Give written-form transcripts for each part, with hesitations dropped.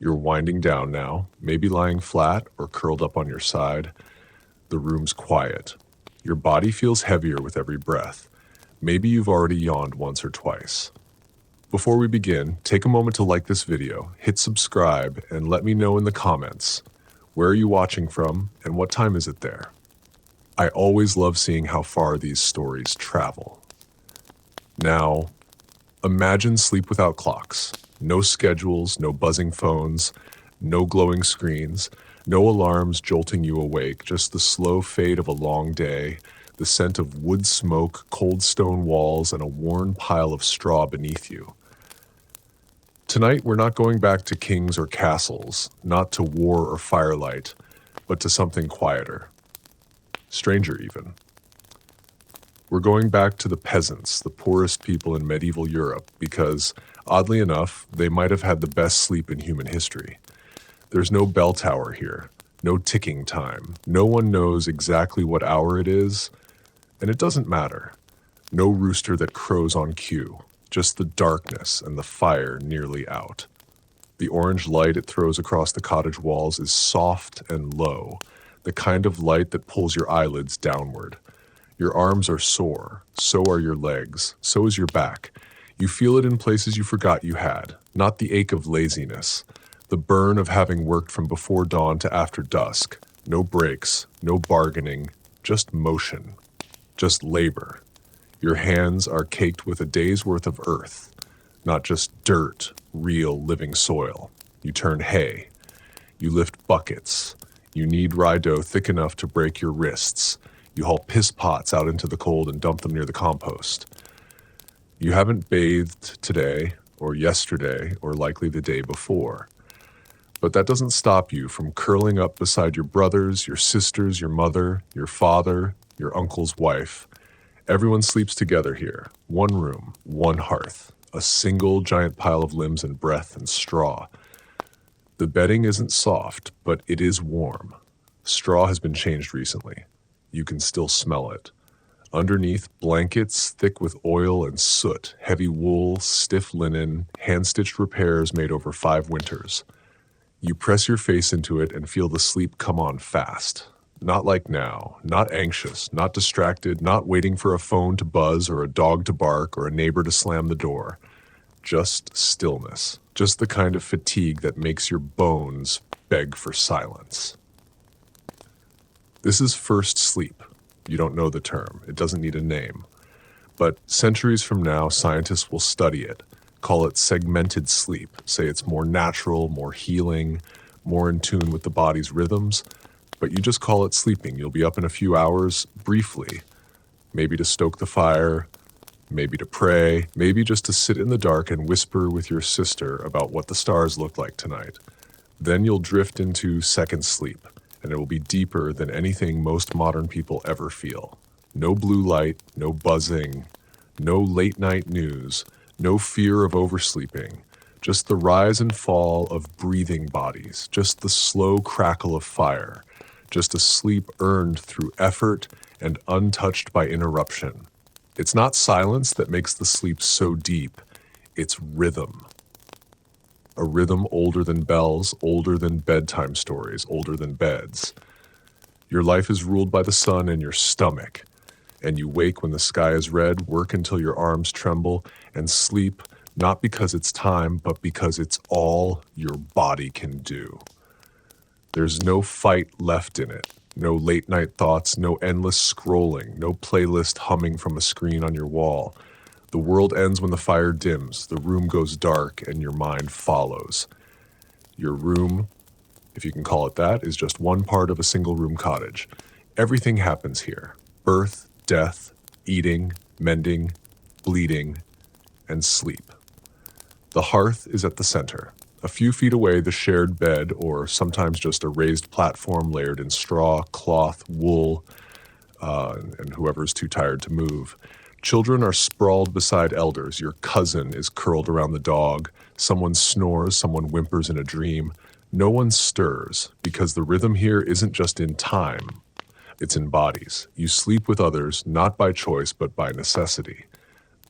You're winding down now, maybe lying flat or curled up on your side. The room's quiet. Your body feels heavier with every breath. Maybe you've already yawned once or twice. Before we begin, take a moment to like this video, hit subscribe, and let me know in the comments, where are you watching from and what time is it there? I always love seeing how far these stories travel. Now, imagine sleep without clocks. No schedules, no buzzing phones, no glowing screens, no alarms jolting you awake, just the slow fade of a long day, the scent of wood smoke, cold stone walls, and a worn pile of straw beneath you. Tonight, we're not going back to kings or castles, not to war or firelight, but to something quieter. Stranger even. We're going back to the peasants, the poorest people in medieval Europe, because, oddly enough, they might have had the best sleep in human history. There's no bell tower here, no ticking time. No one knows exactly what hour it is, and it doesn't matter. No rooster that crows on cue, just the darkness and the fire nearly out. The orange light it throws across the cottage walls is soft and low, the kind of light that pulls your eyelids downward. Your arms are sore, so are your legs, so is your back. You feel it in places you forgot you had, not the ache of laziness, the burn of having worked from before dawn to after dusk. No breaks, no bargaining, just motion, just labor. Your hands are caked with a day's worth of earth, not just dirt, real living soil. You turn hay. You lift buckets. You knead rye dough thick enough to break your wrists. You haul piss pots out into the cold and dump them near the compost. You haven't bathed today, or yesterday, or likely the day before. But that doesn't stop you from curling up beside your brothers, your sisters, your mother, your father, your uncle's wife. Everyone sleeps together here. One room, one hearth, a single giant pile of limbs and breath and straw. The bedding isn't soft, but it is warm. Straw has been changed recently. You can still smell it. Underneath, blankets thick with oil and soot, heavy wool, stiff linen, hand-stitched repairs made over 5 winters. You press your face into it and feel the sleep come on fast. Not like now, not anxious, not distracted, not waiting for a phone to buzz or a dog to bark or a neighbor to slam the door. Just stillness, just the kind of fatigue that makes your bones beg for silence. This is first sleep. You don't know the term. It doesn't need a name. But centuries from now, scientists will study it, call it segmented sleep, say it's more natural, more healing, more in tune with the body's rhythms. But you just call it sleeping. You'll be up in a few hours, briefly, maybe to stoke the fire, maybe to pray, maybe just to sit in the dark and whisper with your sister about what the stars look like tonight. Then you'll drift into second sleep, and it will be deeper than anything most modern people ever feel. No blue light, no buzzing, no late night news, no fear of oversleeping, just the rise and fall of breathing bodies, just the slow crackle of fire, just a sleep earned through effort and untouched by interruption. It's not silence that makes the sleep so deep, it's rhythm. A rhythm older than bells, older than bedtime stories, older than beds. Your life is ruled by the sun in your stomach, and you wake when the sky is red, work until your arms tremble, and sleep not because it's time, but because it's all your body can do. There's no fight left in it, no late night thoughts, no endless scrolling, no playlist humming from a screen on your wall. The world ends when the fire dims, the room goes dark, and your mind follows. Your room, if you can call it that, is just one part of a single-room cottage. Everything happens here. Birth, death, eating, mending, bleeding, and sleep. The hearth is at the center. A few feet away, the shared bed, or sometimes just a raised platform layered in straw, cloth, wool, and whoever's too tired to move. Children are sprawled beside elders. Your cousin is curled around the dog. Someone snores, someone whimpers in a dream. No one stirs, because the rhythm here isn't just in time. It's in bodies. You sleep with others, not by choice, but by necessity.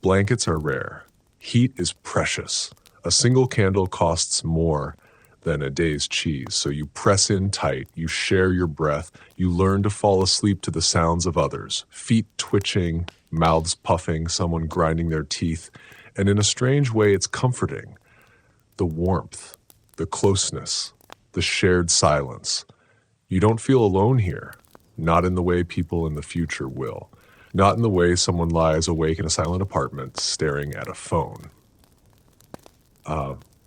Blankets are rare. Heat is precious. A single candle costs more than a day's cheese. So you press in tight, you share your breath, you learn to fall asleep to the sounds of others, feet twitching, mouths puffing, someone grinding their teeth. And in a strange way, it's comforting. The warmth, the closeness, the shared silence. You don't feel alone here, not in the way people in the future will, not in the way someone lies awake in a silent apartment staring at a phone.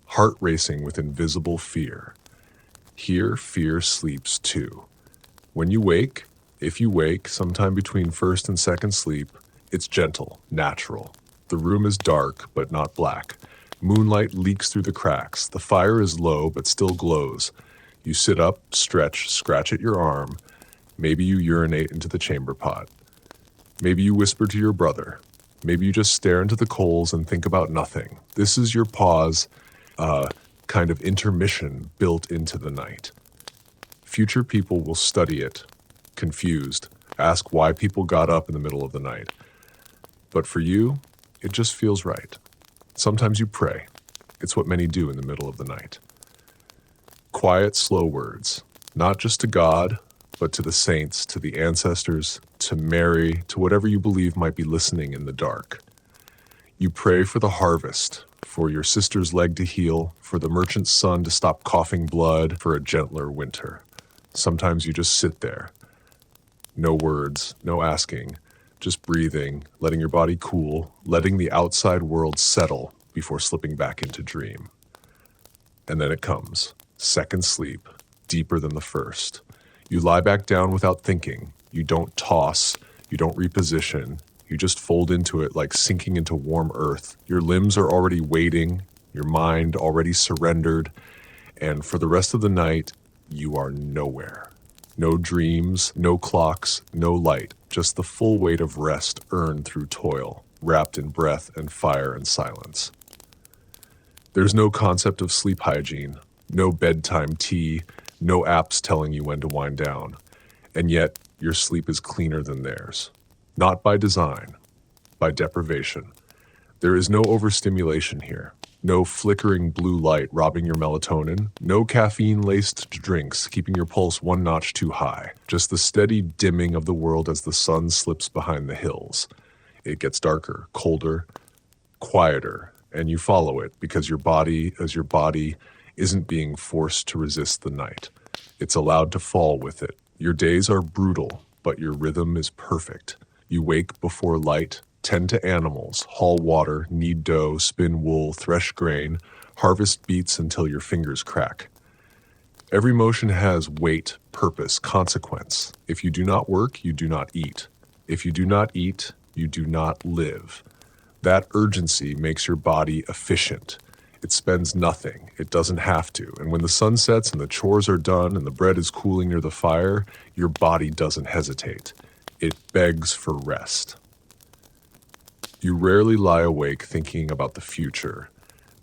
Heart racing with invisible fear. Here, fear sleeps too. When you wake, if you wake sometime between first and second sleep, it's gentle, natural. The room is dark, but not black. Moonlight leaks through the cracks. The fire is low, but still glows. You sit up, stretch, scratch at your arm. Maybe you urinate into the chamber pot. Maybe you whisper to your brother. Maybe you just stare into the coals and think about nothing. This is your pause, kind of intermission built into the night. Future people will study it, confused, ask why people got up in the middle of the night. But for you, it just feels right. Sometimes you pray. It's what many do in the middle of the night. Quiet, slow words, not just to God, but to the saints, to the ancestors, to Mary, to whatever you believe might be listening in the dark. You pray for the harvest, for your sister's leg to heal, for the merchant's son to stop coughing blood, for a gentler winter. Sometimes you just sit there. No words, no asking, just breathing, letting your body cool, letting the outside world settle before slipping back into dream. And then it comes, second sleep, deeper than the first. You lie back down without thinking. You don't toss, you don't reposition, you just fold into it like sinking into warm earth. Your limbs are already waiting, your mind already surrendered, and for the rest of the night, you are nowhere. No dreams, no clocks, no light, just the full weight of rest earned through toil, wrapped in breath and fire and silence. There's no concept of sleep hygiene, no bedtime tea, no apps telling you when to wind down, and yet your sleep is cleaner than theirs. Not by design, by deprivation. There is no overstimulation here, no flickering blue light robbing your melatonin, no caffeine-laced drinks keeping your pulse one notch too high, just the steady dimming of the world as the sun slips behind the hills. It gets darker, colder, quieter, and you follow it because your body isn't being forced to resist the night. It's allowed to fall with it. Your days are brutal, but your rhythm is perfect. You wake before light, tend to animals, haul water, knead dough, spin wool, thresh grain, harvest beets until your fingers crack. Every motion has weight, purpose, consequence. If you do not work, you do not eat. If you do not eat, you do not live. That urgency makes your body efficient. It spends nothing. It doesn't have to. And when the sun sets and the chores are done and the bread is cooling near the fire, your body doesn't hesitate. It begs for rest. You rarely lie awake thinking about the future,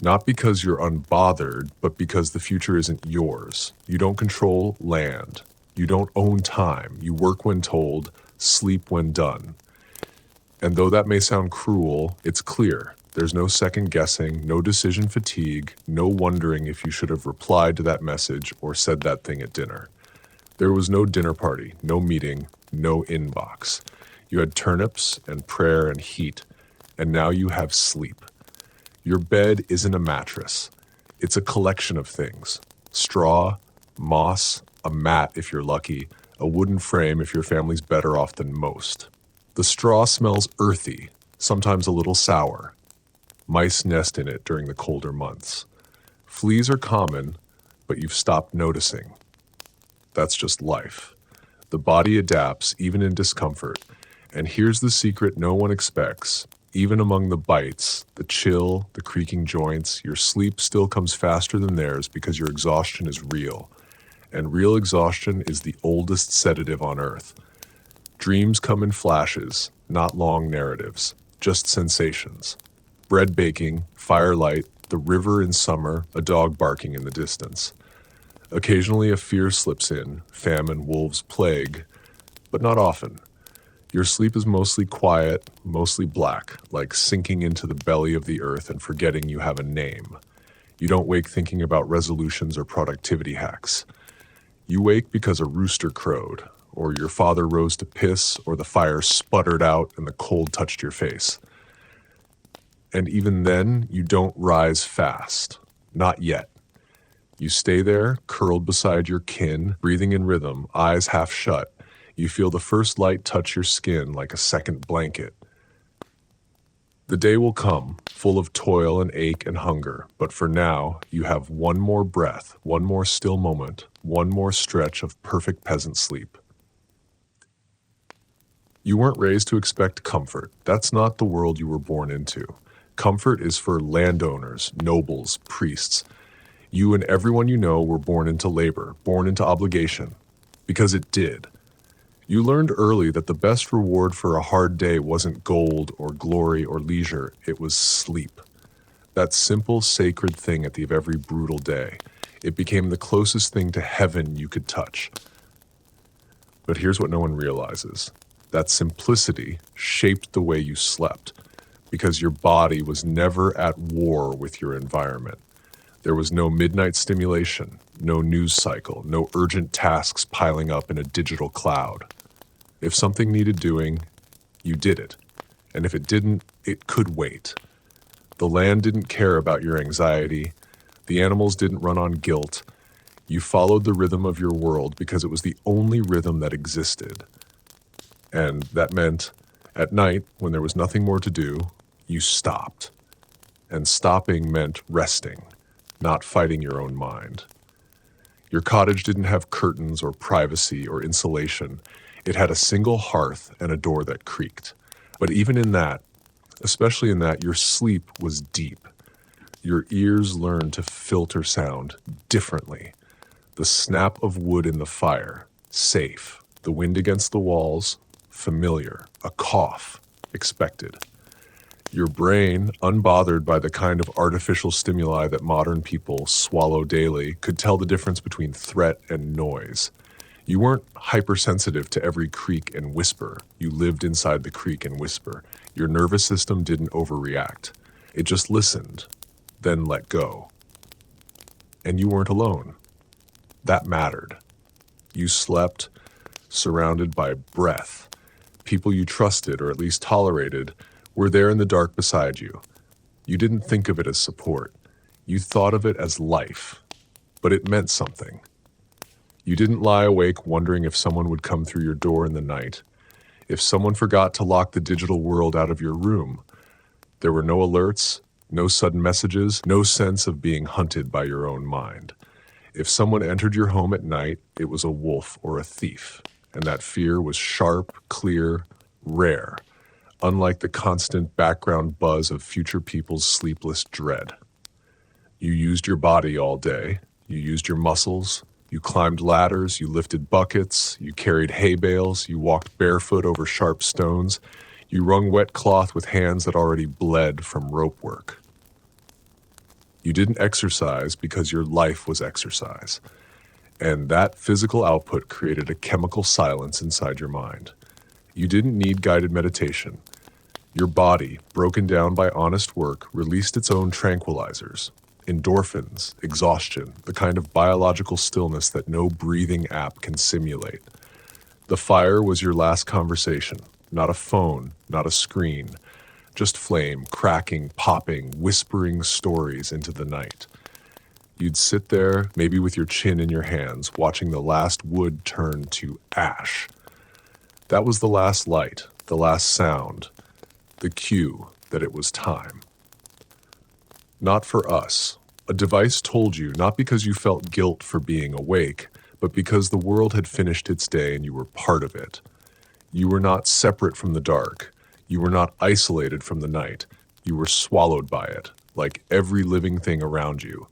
not because you're unbothered, but because the future isn't yours. You don't control land. You don't own time. You work when told, sleep when done. And though that may sound cruel, it's clear. There's no second guessing, no decision fatigue, no wondering if you should have replied to that message or said that thing at dinner. There was no dinner party, no meeting, no inbox. You had turnips and prayer and heat, and now you have sleep. Your bed isn't a mattress. It's a collection of things. Straw, moss, a mat if you're lucky, a wooden frame if your family's better off than most. The straw smells earthy, sometimes a little sour. Mice nest in it during the colder months. Fleas are common, but you've stopped noticing. That's just life. The body adapts, even in discomfort. And here's the secret no one expects. Even among the bites, the chill, the creaking joints, your sleep still comes faster than theirs because your exhaustion is real. And real exhaustion is the oldest sedative on earth. Dreams come in flashes, not long narratives, just sensations. Bread baking, firelight, the river in summer, a dog barking in the distance. Occasionally a fear slips in, famine, wolves, plague, but not often. Your sleep is mostly quiet, mostly black, like sinking into the belly of the earth and forgetting you have a name. You don't wake thinking about resolutions or productivity hacks. You wake because a rooster crowed, or your father rose to piss, or the fire sputtered out and the cold touched your face. And even then, you don't rise fast. Not yet. You stay there, curled beside your kin, breathing in rhythm, eyes half shut. You feel the first light touch your skin like a second blanket. The day will come, full of toil and ache and hunger, but for now, you have one more breath, one more still moment, one more stretch of perfect peasant sleep. You weren't raised to expect comfort. That's not the world you were born into. Comfort is for landowners, nobles, priests. You and everyone you know were born into labor, born into obligation, because it did. You learned early that the best reward for a hard day wasn't gold or glory or leisure, it was sleep. That simple, sacred thing at the end of every brutal day. It became the closest thing to heaven you could touch. But here's what no one realizes. That simplicity shaped the way you slept, because your body was never at war with your environment. There was no midnight stimulation, no news cycle, no urgent tasks piling up in a digital cloud. If something needed doing, you did it. And if it didn't, it could wait. The land didn't care about your anxiety. The animals didn't run on guilt. You followed the rhythm of your world because it was the only rhythm that existed. And that meant, at night, when there was nothing more to do, you stopped. And stopping meant resting, not fighting your own mind. Your cottage didn't have curtains or privacy or insulation. It had a single hearth and a door that creaked. But even in that, especially in that, your sleep was deep. Your ears learned to filter sound differently. The snap of wood in the fire, safe. The wind against the walls, familiar. A cough, expected. Your brain, unbothered by the kind of artificial stimuli that modern people swallow daily, could tell the difference between threat and noise. You weren't hypersensitive to every creak and whisper. You lived inside the creak and whisper. Your nervous system didn't overreact. It just listened, then let go. And you weren't alone. That mattered. You slept surrounded by breath. People you trusted, or at least tolerated, were there in the dark beside you. You didn't think of it as support. You thought of it as life. But it meant something. You didn't lie awake wondering if someone would come through your door in the night. If someone forgot to lock the digital world out of your room. There were no alerts, no sudden messages, no sense of being hunted by your own mind. If someone entered your home at night, it was a wolf or a thief. And that fear was sharp, clear, rare, unlike the constant background buzz of future people's sleepless dread. You used your body all day. You used your muscles. You climbed ladders, you lifted buckets, you carried hay bales, you walked barefoot over sharp stones, you wrung wet cloth with hands that already bled from rope work. You didn't exercise because your life was exercise, and that physical output created a chemical silence inside your mind. You didn't need guided meditation. Your body, broken down by honest work, released its own tranquilizers. Endorphins, exhaustion, the kind of biological stillness that no breathing app can simulate. The fire was your last conversation, not a phone, not a screen, just flame, cracking, popping, whispering stories into the night. You'd sit there, maybe with your chin in your hands, watching the last wood turn to ash. That was the last light, the last sound, the cue that it was time. Not for us. A device told you, not because you felt guilt for being awake, but because the world had finished its day and you were part of it. You were not separate from the dark. You were not isolated from the night. You were swallowed by it, like every living thing around you,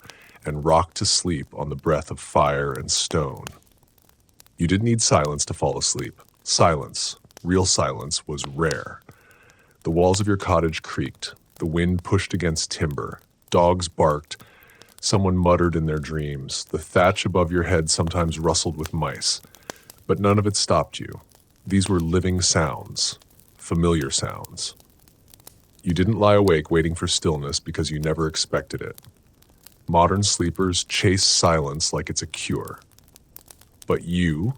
and rocked to sleep on the breath of fire and stone. You didn't need silence to fall asleep. Silence, real silence, was rare. The walls of your cottage creaked. The wind pushed against timber. Dogs barked. Someone muttered in their dreams. The thatch above your head sometimes rustled with mice. But none of it stopped you. These were living sounds, familiar sounds. You didn't lie awake waiting for stillness because you never expected it. Modern sleepers chase silence like it's a cure. But you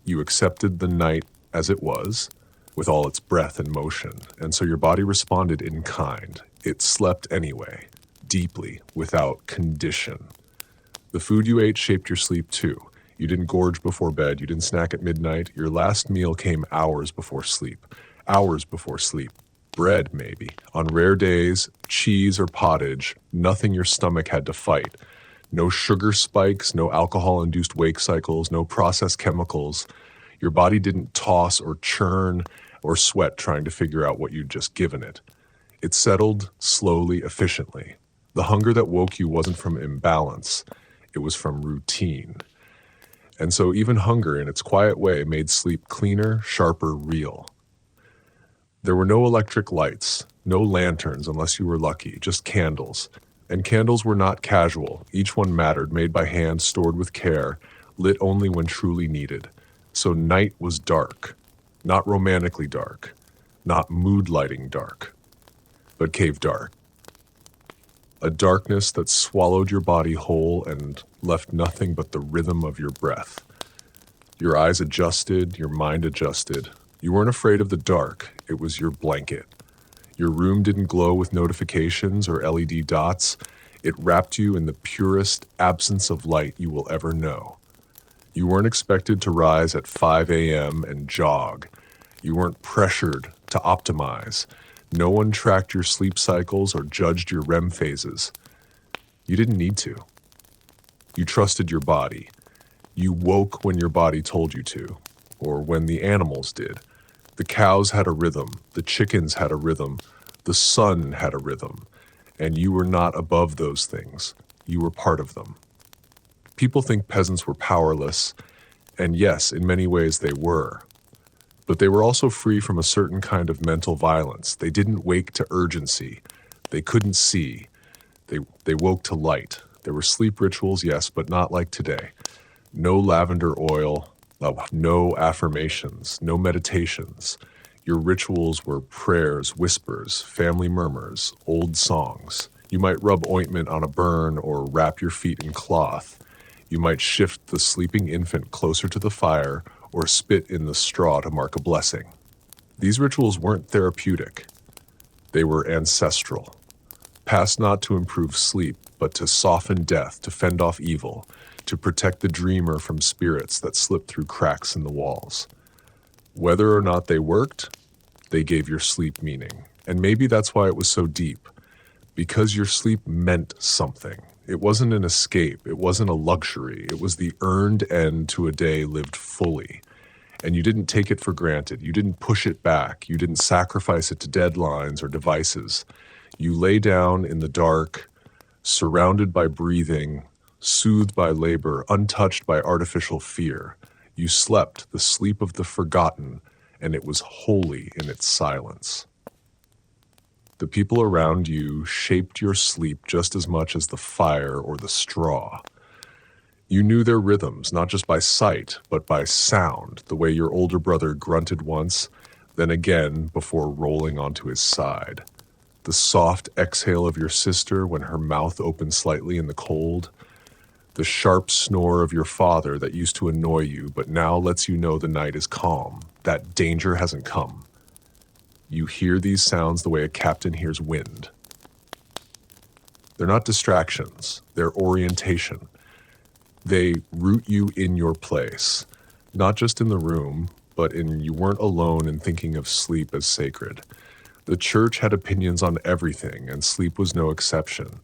accepted the night as it was, with all its breath and motion, and so your body responded in kind. It slept anyway, deeply, without condition. The food you ate shaped your sleep too. You didn't gorge before bed, you didn't snack at midnight. Your last meal came hours before sleep. Hours before sleep. Bread, maybe. On rare days, cheese or pottage, nothing your stomach had to fight. No sugar spikes, no alcohol-induced wake cycles, no processed chemicals. Your body didn't toss or churn or sweat trying to figure out what you'd just given it. It settled slowly, efficiently. The hunger that woke you wasn't from imbalance. It was from routine. And so even hunger, in its quiet way, made sleep cleaner, sharper, real. There were no electric lights, no lanterns unless you were lucky, just candles. And candles were not casual. Each one mattered, made by hand, stored with care, lit only when truly needed. So night was dark, not romantically dark, not mood-lighting dark, but cave dark. A darkness that swallowed your body whole and left nothing but the rhythm of your breath. Your eyes adjusted, your mind adjusted. You weren't afraid of the dark, it was your blanket. Your room didn't glow with notifications or LED dots. It wrapped you in the purest absence of light you will ever know. You weren't expected to rise at 5 a.m. and jog. You weren't pressured to optimize. No one tracked your sleep cycles or judged your REM phases. You didn't need to. You trusted your body. You woke when your body told you to, or when the animals did. The cows had a rhythm, the chickens had a rhythm, the sun had a rhythm, and you were not above those things. You were part of them. People think peasants were powerless, and yes, in many ways they were. But they were also free from a certain kind of mental violence. They didn't wake to urgency. They couldn't see. They woke to light. There were sleep rituals, yes, but not like today. No lavender oil, no affirmations, no meditations. Your rituals were prayers, whispers, family murmurs, old songs. You might rub ointment on a burn or wrap your feet in cloth. You might shift the sleeping infant closer to the fire or spit in the straw to mark a blessing. These rituals weren't therapeutic. They were ancestral, passed not to improve sleep, but to soften death, to fend off evil, to protect the dreamer from spirits that slipped through cracks in the walls. Whether or not they worked, they gave your sleep meaning. And maybe that's why it was so deep, because your sleep meant something. It wasn't an escape. It wasn't a luxury. It was the earned end to a day lived fully. And you didn't take it for granted. You didn't push it back. You didn't sacrifice it to deadlines or devices. You lay down in the dark, surrounded by breathing, soothed by labor, untouched by artificial fear. You slept the sleep of the forgotten, and it was holy in its silence. The people around you shaped your sleep just as much as the fire or the straw. You knew their rhythms, not just by sight, but by sound, the way your older brother grunted once, then again before rolling onto his side. The soft exhale of your sister when her mouth opened slightly in the cold. The sharp snore of your father that used to annoy you, but now lets you know the night is calm, that danger hasn't come. You hear these sounds the way a captain hears wind. They're not distractions, they're orientation. They root you in your place, not just in the room, but in you weren't alone in thinking of sleep as sacred. The church had opinions on everything, and sleep was no exception.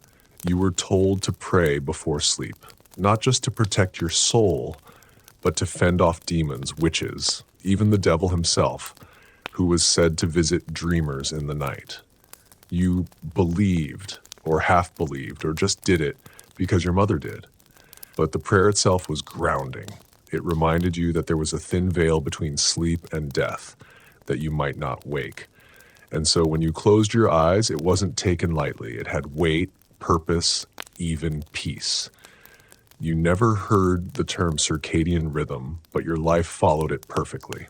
You were told to pray before sleep, not just to protect your soul, but to fend off demons, witches, even the devil himself, who was said to visit dreamers in the night. You believed, or half believed, or just did it because your mother did. But the prayer itself was grounding. It reminded you that there was a thin veil between sleep and death, that you might not wake. And so when you closed your eyes, it wasn't taken lightly. It had weight, purpose, even peace. You never heard the term circadian rhythm, but your life followed it perfectly.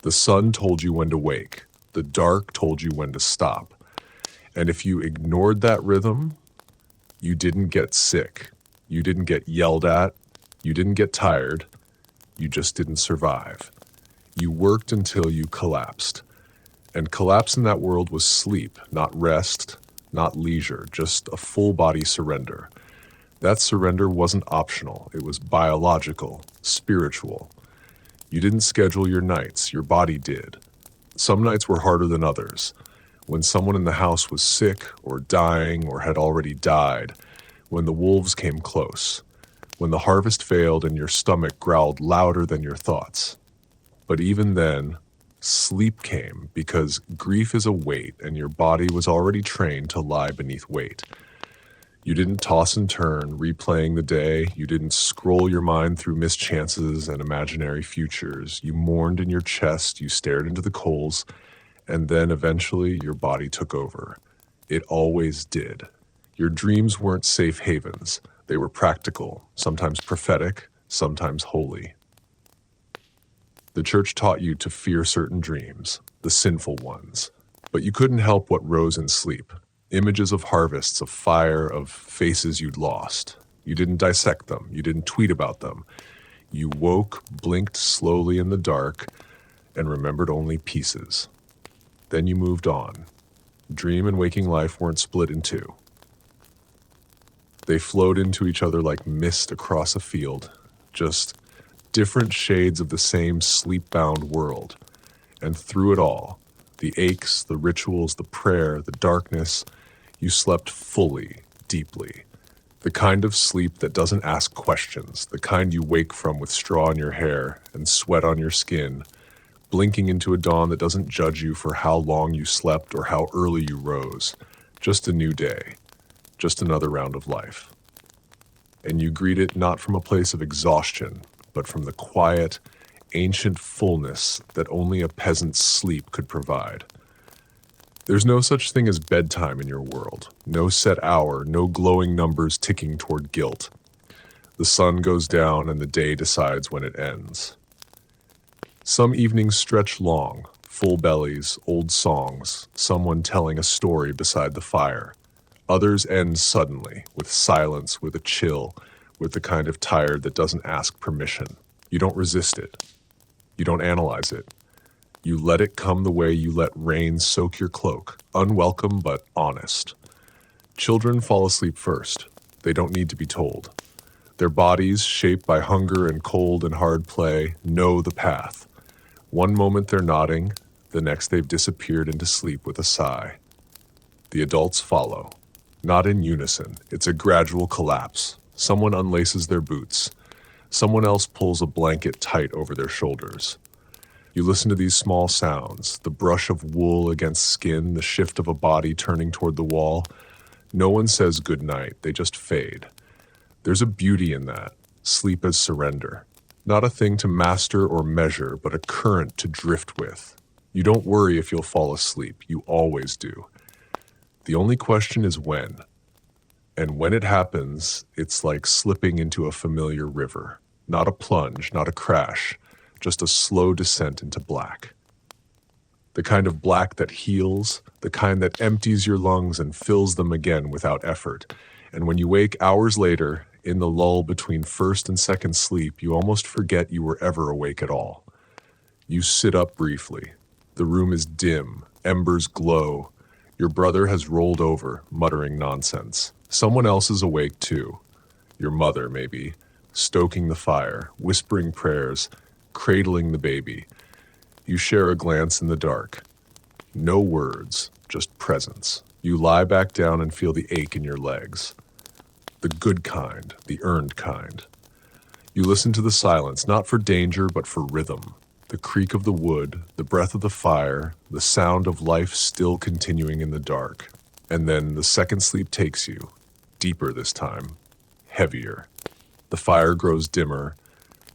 The sun told you when to wake. The dark told you when to stop. And if you ignored that rhythm, You didn't get sick. You didn't get yelled at. You didn't get tired. You just didn't survive. You worked until you collapsed. And collapse in that world was sleep, not rest, not leisure, just a full-body surrender. That surrender wasn't optional. It was biological, spiritual. You didn't schedule your nights. Your body did. Some nights were harder than others. When someone in the house was sick or dying or had already died, when the wolves came close, when the harvest failed and your stomach growled louder than your thoughts. But even then, sleep came because grief is a weight and your body was already trained to lie beneath weight. You didn't toss and turn, replaying the day. You didn't scroll your mind through missed chances and imaginary futures. You mourned in your chest, you stared into the coals, and then eventually your body took over. It always did. Your dreams weren't safe havens. They were practical, sometimes prophetic, sometimes holy. The church taught you to fear certain dreams, the sinful ones, but you couldn't help what rose in sleep. Images of harvests, of fire, of faces you'd lost. You didn't dissect them. You didn't tweet about them. You woke, blinked slowly in the dark, and remembered only pieces. Then you moved on. Dream and waking life weren't split in two. They flowed into each other like mist across a field, just different shades of the same sleep-bound world. And through it all, the aches, the rituals, the prayer, the darkness, you slept fully, deeply. The kind of sleep that doesn't ask questions, the kind you wake from with straw in your hair and sweat on your skin, blinking into a dawn that doesn't judge you for how long you slept or how early you rose. Just a new day, just another round of life. And you greet it not from a place of exhaustion, but from the quiet, ancient fullness that only a peasant's sleep could provide. There's no such thing as bedtime in your world. No set hour, no glowing numbers ticking toward guilt. The sun goes down and the day decides when it ends. Some evenings stretch long, full bellies, old songs, someone telling a story beside the fire. Others end suddenly, with silence, with a chill, with the kind of tired that doesn't ask permission. You don't resist it. You don't analyze it. You let it come the way you let rain soak your cloak, unwelcome but honest. Children fall asleep first. They don't need to be told. Their bodies, shaped by hunger and cold and hard play, know the path. One moment they're nodding, the next they've disappeared into sleep with a sigh. The adults follow. Not in unison. It's a gradual collapse. Someone unlaces their boots. Someone else pulls a blanket tight over their shoulders. You listen to these small sounds, the brush of wool against skin, the shift of a body turning toward the wall. No one says goodnight, they just fade. There's a beauty in that, sleep as surrender. Not a thing to master or measure, but a current to drift with. You don't worry if you'll fall asleep, you always do. The only question is when. And when it happens, it's like slipping into a familiar river. Not a plunge, not a crash. Just a slow descent into black. The kind of black that heals, the kind that empties your lungs and fills them again without effort. And when you wake hours later, in the lull between first and second sleep, you almost forget you were ever awake at all. You sit up briefly. The room is dim, embers glow. Your brother has rolled over, muttering nonsense. Someone else is awake too. Your mother, maybe, stoking the fire, whispering prayers, cradling the baby. You share a glance in the dark. No words, just presence. You lie back down and feel the ache in your legs. The good kind, the earned kind. You listen to the silence, not for danger, but for rhythm. The creak of the wood, the breath of the fire, the sound of life still continuing in the dark. And then the second sleep takes you, deeper this time, heavier. The fire grows dimmer,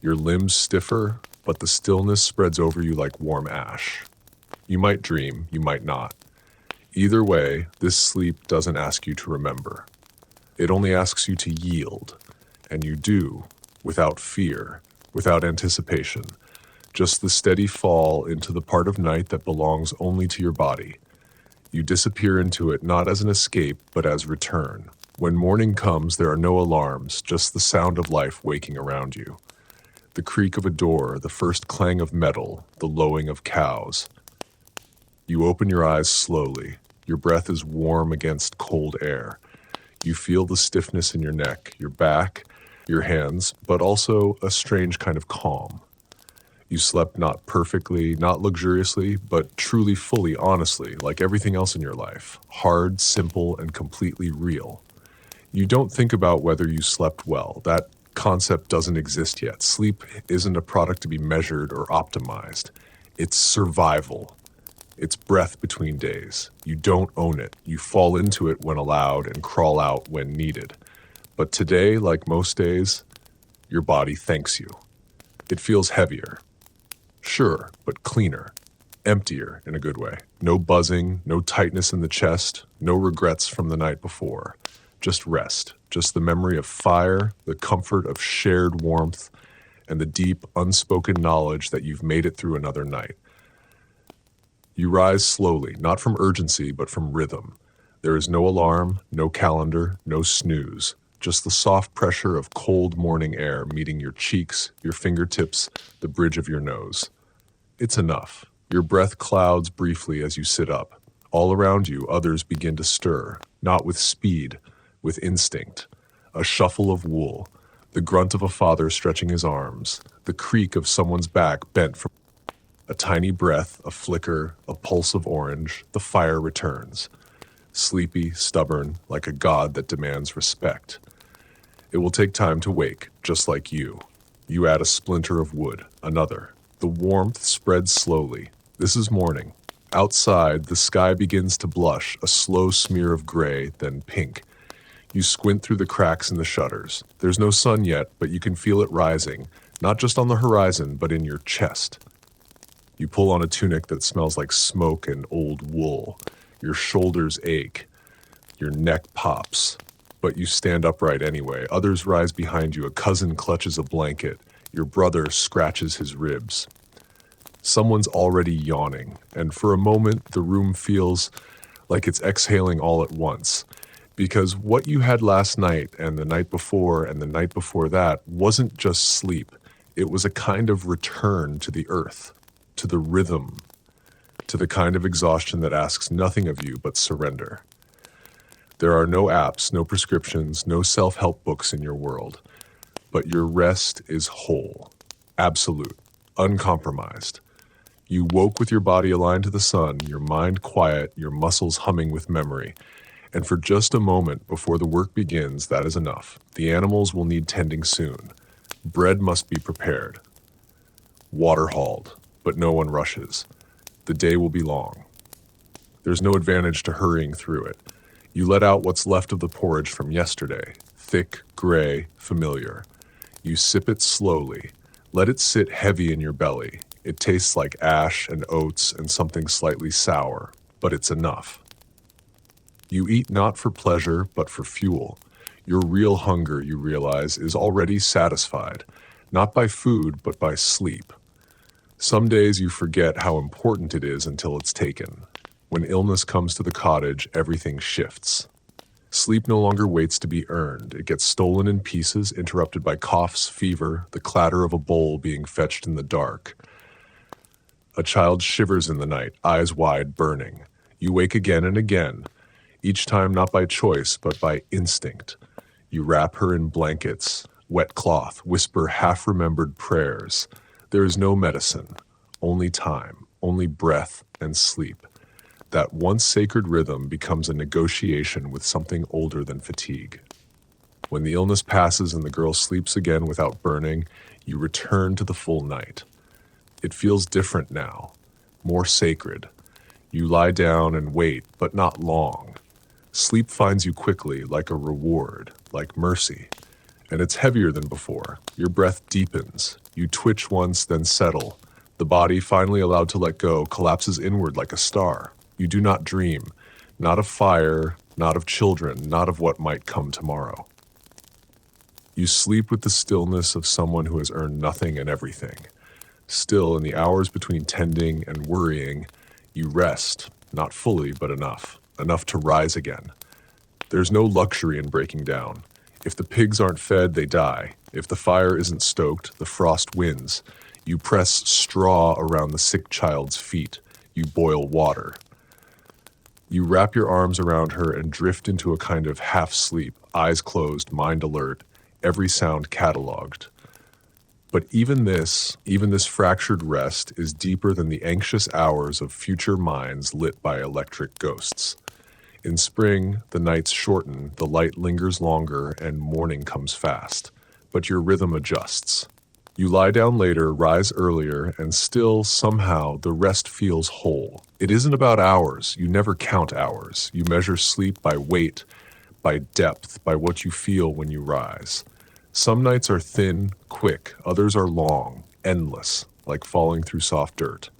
your limbs stiffer, but the stillness spreads over you like warm ash. You might dream, you might not. Either way, this sleep doesn't ask you to remember. It only asks you to yield, and you do, without fear, without anticipation, just the steady fall into the part of night that belongs only to your body. You disappear into it not as an escape, but as return. When morning comes, there are no alarms, just the sound of life waking around you. The creak of a door, the first clang of metal, the lowing of cows. You open your eyes slowly. Your breath is warm against cold air. You feel the stiffness in your neck, your back, your hands, but also a strange kind of calm. You slept not perfectly, not luxuriously, but truly, fully, honestly, like everything else in your life. Hard, simple, and completely real. You don't think about whether you slept well. That concept doesn't exist yet. Sleep isn't a product to be measured or optimized. It's survival. It's breath between days. You don't own it. You fall into it when allowed and crawl out when needed. But today, like most days, your body thanks you. It feels heavier. Sure, but cleaner. Emptier in a good way. No buzzing, no tightness in the chest, no regrets from the night before. Just rest. Just the memory of fire, the comfort of shared warmth, and the deep, unspoken knowledge that you've made it through another night. You rise slowly, not from urgency, but from rhythm. There is no alarm, no calendar, no snooze. Just the soft pressure of cold morning air meeting your cheeks, your fingertips, the bridge of your nose. It's enough. Your breath clouds briefly as you sit up. All around you, others begin to stir, not with speed, with instinct. A shuffle of wool, the grunt of a father stretching his arms, the creak of someone's back bent from a tiny breath, a flicker, a pulse of orange. The fire returns. Sleepy, stubborn, like a god that demands respect. It will take time to wake, just like you. You add a splinter of wood, another. The warmth spreads slowly. This is morning. Outside, the sky begins to blush, a slow smear of gray, then pink. You squint through the cracks in the shutters. There's no sun yet, but you can feel it rising, not just on the horizon, but in your chest. You pull on a tunic that smells like smoke and old wool. Your shoulders ache. Your neck pops. But you stand upright anyway. Others rise behind you. A cousin clutches a blanket. Your brother scratches his ribs. Someone's already yawning, and for a moment the room feels like it's exhaling all at once. Because what you had last night and the night before and the night before that wasn't just sleep. It was a kind of return to the earth, to the rhythm, to the kind of exhaustion that asks nothing of you but surrender. There are no apps, no prescriptions, no self-help books in your world, but your rest is whole, absolute, uncompromised. You woke with your body aligned to the sun, your mind quiet, your muscles humming with memory. And for just a moment before the work begins, that is enough. The animals will need tending soon. Bread must be prepared. Water hauled, but no one rushes. The day will be long. There's no advantage to hurrying through it. You let out what's left of the porridge from yesterday, thick, gray, familiar. You sip it slowly. Let it sit heavy in your belly. It tastes like ash and oats and something slightly sour, but it's enough. You eat not for pleasure, but for fuel. Your real hunger, you realize, is already satisfied, not by food, but by sleep. Some days you forget how important it is until it's taken. When illness comes to the cottage, everything shifts. Sleep no longer waits to be earned. It gets stolen in pieces, interrupted by coughs, fever, the clatter of a bowl being fetched in the dark. A child shivers in the night, eyes wide, burning. You wake again and again, each time not by choice, but by instinct. You wrap her in blankets, wet cloth, whisper half-remembered prayers. There is no medicine, only time, only breath and sleep. That once sacred rhythm becomes a negotiation with something older than fatigue. When the illness passes and the girl sleeps again without burning, you return to the full night. It feels different now, more sacred. You lie down and wait, but not long. Sleep finds you quickly, like a reward, like mercy. And it's heavier than before. Your breath deepens. You twitch once, then settle. The body, finally allowed to let go, collapses inward like a star. You do not dream, not of fire, not of children, not of what might come tomorrow. You sleep with the stillness of someone who has earned nothing and everything. Still, in the hours between tending and worrying, you rest, not fully, but enough to rise again. There's no luxury in breaking down. If the pigs aren't fed, they die. If the fire isn't stoked, the frost wins. You press straw around the sick child's feet. You boil water. You wrap your arms around her and drift into a kind of half-sleep, eyes closed, mind alert, every sound cataloged. But even this fractured rest is deeper than the anxious hours of future minds lit by electric ghosts. In spring, the nights shorten, the light lingers longer, and morning comes fast. But your rhythm adjusts. You lie down later, rise earlier, and still, somehow, the rest feels whole. It isn't about hours. You never count hours. You measure sleep by weight, by depth, by what you feel when you rise. Some nights are thin, quick. Others are long, endless, like falling through soft dirt.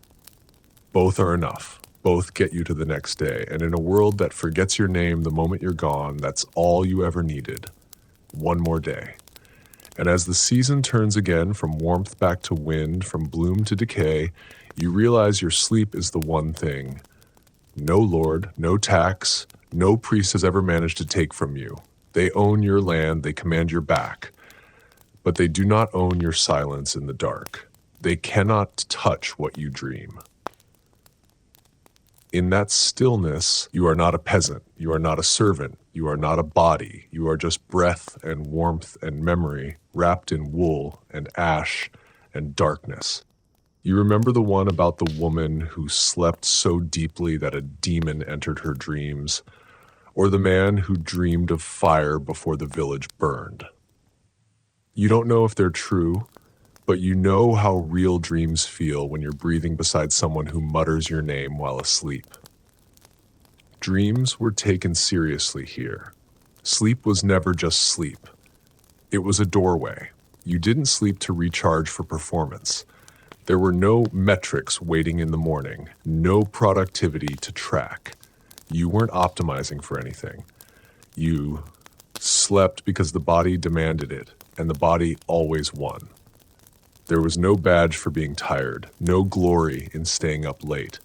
Both are enough. Both get you to the next day. And in a world that forgets your name the moment you're gone, that's all you ever needed. One more day. And as the season turns again from warmth back to wind, from bloom to decay, you realize your sleep is the one thing no lord, no tax, no priest has ever managed to take from you. They own your land, they command your back. But they do not own your silence in the dark. They cannot touch what you dream. In that stillness, you are not a peasant, you are not a servant, you are not a body, you are just breath and warmth and memory wrapped in wool and ash and darkness. You remember the one about the woman who slept so deeply that a demon entered her dreams, or the man who dreamed of fire before the village burned. You don't know if they're true, but you know how real dreams feel when you're breathing beside someone who mutters your name while asleep. Dreams were taken seriously here. Sleep was never just sleep. It was a doorway. You didn't sleep to recharge for performance. There were no metrics waiting in the morning, no productivity to track. You weren't optimizing for anything. You slept because the body demanded it, and the body always won. There was no badge for being tired, no glory in staying up late.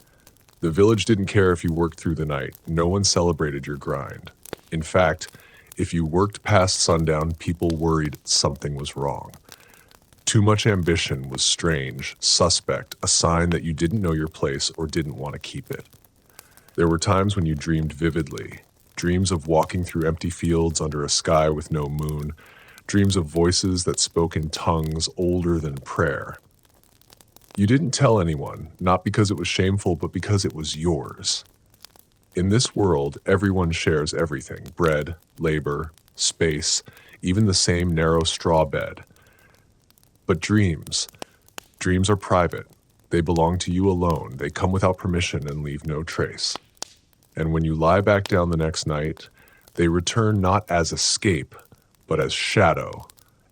The village didn't care if you worked through the night. No one celebrated your grind. In fact, if you worked past sundown, people worried something was wrong. Too much ambition was strange, suspect, a sign that you didn't know your place or didn't want to keep it. There were times when you dreamed vividly, dreams of walking through empty fields under a sky with no moon, dreams of voices that spoke in tongues older than prayer. You didn't tell anyone, not because it was shameful, but because it was yours. In this world, everyone shares everything: bread, labor, space, even the same narrow straw bed. But dreams are private. They belong to you alone. They come without permission and leave no trace. And when you lie back down the next night, they return not as escape, but as shadow,